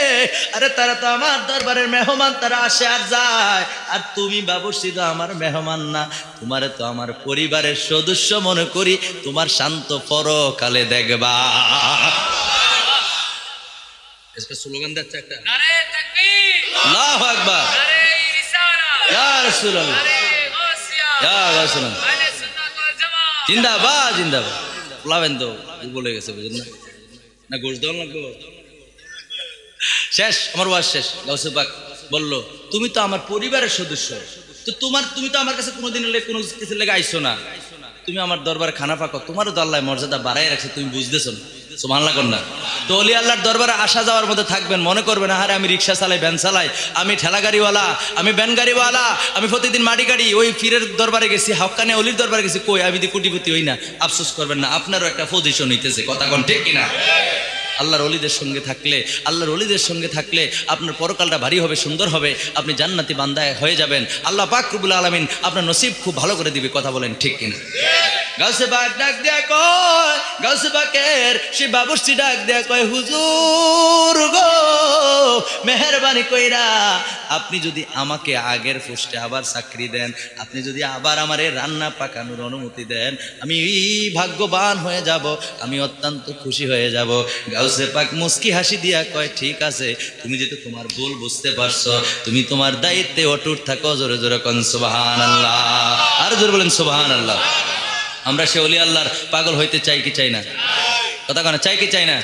আরে তারা তো আমার দরবারের মেহমান, তারা আসে আর যায়, আর তুমি বাবুর্চি তো আমার মেহমান না, তোমারে তো আমার পরিবারের সদস্য মনে করি, তোমার শান্ত পরকালে দেখবা। इसका স্লোগান দিচ্ছে একটা, নারে তাকবীর, আল্লাহু আকবার, নারে রিসালাত, ইয়া রাসূলুল্লাহ, নারে গাউসিয়া, ইয়া রাসূলুল্লাহ, আহলে সুন্নাত ওয়াল জামাত, জিন্দাবাদ জিন্দাবাদ। বলাবেন তো বলে গেছে, বুঝুন না, না গোশ দাও লাগবে। শেষ, আমার ওয়াজ শেষ। গাউসে পাক বলল, তুমি তো আমার পরিবারের সদস্য, তো তুমি তো আমার কাছে কোনোদিন কোনো কিছু লেগে আইসো না, তুমি আমার দরবারে খানা পাকো, তোমারও তো আল্লাহ মর্যাদা বাড়াই রাখছে, তুমি বুঝতেছো না? সুবহানাল্লাহ কর না। তো ওলি আল্লাহর দরবারে আসা যাওয়ার মধ্যে থাকবেন, মনে করবেন আরে আমি রিক্সা চালাই, ভ্যান চালাই, আমি ঠেলা গাড়িওয়ালা, আমি ভ্যান গাড়িওয়ালা, আমি প্রতিদিন মাটি গাড়ি, ওই পীরের দরবারে গেছি, হক্কানে অলির দরবারে গেছি, কই আমি কোটিপতি হই না। আফসোস করবেন না, আপনারও একটা পজিশন হইতেছে, কথা কোন ঠিক কিনা? আল্লাহর ওলিদের সঙ্গে থাকলে, আল্লাহর ওলিদের সঙ্গে থাকলে আপনার পরকালটা ভারী হবে, সুন্দর হবে, আপনি জান্নাতি বান্দা হয়ে যাবেন। আল্লাহ পাক রব্বুল আলামিন আপনার নসিব খুব ভালো করে দিবে, কথা বলেন ঠিক কিনা? গাউসে পাক ডাক দেয়া কয়, গাউসে পাকের সে বাবুর্চি ডাক দেয়া কয়, হুজুর গো, মেহেরবানি কইরা আপনি যদি আমাকে আগের পোস্টে আবার চাকরি দেন, আপনি যদি আবার আমারে রান্না পাকানোর অনুমতি দেন, আমি ভাগ্যবান হয়ে যাব, আমি অত্যন্ত খুশি হয়ে যাব। গাউসে পাক মুস্কি হাসি দিয়া কয়, ঠিক আছে, তুমি যেহেতু তোমার ভুল বুঝতে পারছো, তুমি তোমার দায়িত্বে অটুট থাকো। জোরে জোরে কোন সুবহানাল্লাহ, আর জোরে বলেন সুবহানাল্লাহ। আমরা সে ওলি আল্লাহর পাগল হইতে চাই কি চাই না? কথা কেন, চাই কি চাই না?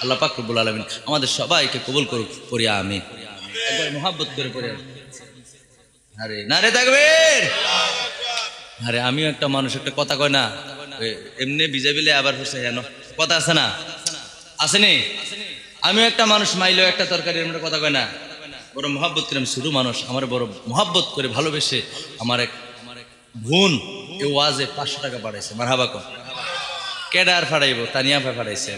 আল্লাহ পাক রব্বুল আলামিন আমাদের সবাইকে কবুল করুক, পড়ি আমিন। একবার মুহাব্বত করে পড়ি আরে নারে তাকবীর। আরে আমিও একটা মানুষ, একটা কথা কয় না, এমনি বিজাবিলে আবার হচ্ছে হেন কথা আছে না, আসেনি? আমিও একটা মানুষ, মাইলেও একটা তরকারি, এমন কথা কয় না, বড় মুহাব্বত করে। আমি শুধু মানুষ, আমার বড় মুহাব্বত করে ভালোবেসে আমার এক বোন এ ওয়াজে 500 টাকা পাঠাইছে, মারহাবা কর। কেডা আর পাঠাইব? তানিয়া ভাই পাঠাইছে,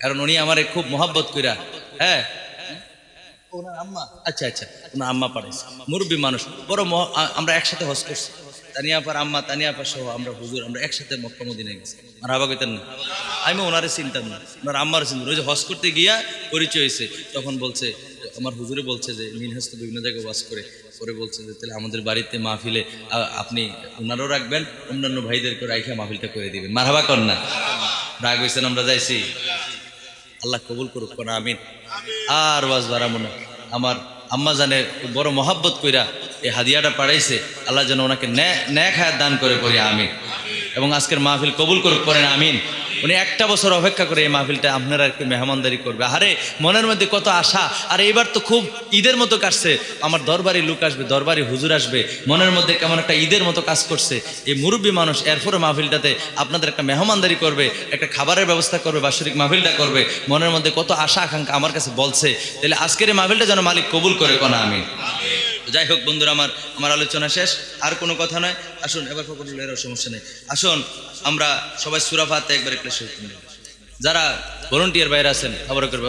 কারণ উনি আমারে খুব মহব্বত কইরা, হ্যাঁ ওনার আম্মা, আচ্ছা আচ্ছা, ওনার আম্মা পাঠাইছে, মুরব্বী মানুষ, বড় আমরা একসাথে হজ করছি, তানিয়া পার আম্মা, তানিয়া পার সহ আমরা হুজুর, আমরা একসাথে মক্কা মদিনায় গেছি, মারহাবা কইতেন না? আমি ওনারে চিনতাম না, ওনার আম্মারে চিনতাম। ওই যে হজ করতে গিয়া পরিচয় হয়েছে, তখন বলছে, আমার হুজুরে বলছে যে মিনহাজ তো বিভিন্ন জায়গায় ওয়াজ করে, পরে বলছে যে তাহলে আমাদের বাড়িতে মাহফিলে আপনি ওনারও রাখবেন, অন্যান্য ভাইদেরকে রাইখা মাহফিলটা করে দিবেন, মারহাবা কর না? রাগ হয়েছেন, আমরা যাইছি, আল্লাহ কবুল করুক না, আমিন। আর ওয়াজ বাড়াবো না, আমার আম্মা জানে বড় মহাব্বত কইরা এই হাদিয়াটা পাঠাইছে, আল্লাহ যেন ওনাকে ন্যাক হায়াত দান করে পড়ি আমিন, এবং আজকের মাহফিল কবুল করুক, করেন আমিন। উনি একটা বছর অপেক্ষা করে এই মাহফিলটা আপনারা একটু মেহমানদারি করবে। আরে মনের মধ্যে কত আশা, আর এইবার তো খুব ঈদের মতো কাটছে, আমার দরবারি লোক আসবে, দরবারি হুজুর আসবে, মনের মধ্যে কেমন একটা ঈদের মতো কাজ করছে। এই মুরব্বী মানুষ এরপরে মাহফিলটাতে আপনাদের একটা মেহমানদারি করবে, একটা খাবারের ব্যবস্থা করবে, বাৎসরিক মাহফিলটা করবে, মনের মধ্যে কত আশা আকাঙ্ক্ষা আমার কাছে বলছে। তাহলে আজকের এই মাহফিলটা যেন মালিক কবুল করে, কোন আমিন। যাই হোক বন্ধুরা, আমার আলোচনা শেষ, আর কোনো কথা নয়। আসুন এবার ফকরুলের সমস্যা নেই, আসুন আমরা সবাই সূরা ফাতিহা একবার একটু শেষ করি। যারা ভলান্টিয়ার বাইরে আছেন খবর করবে।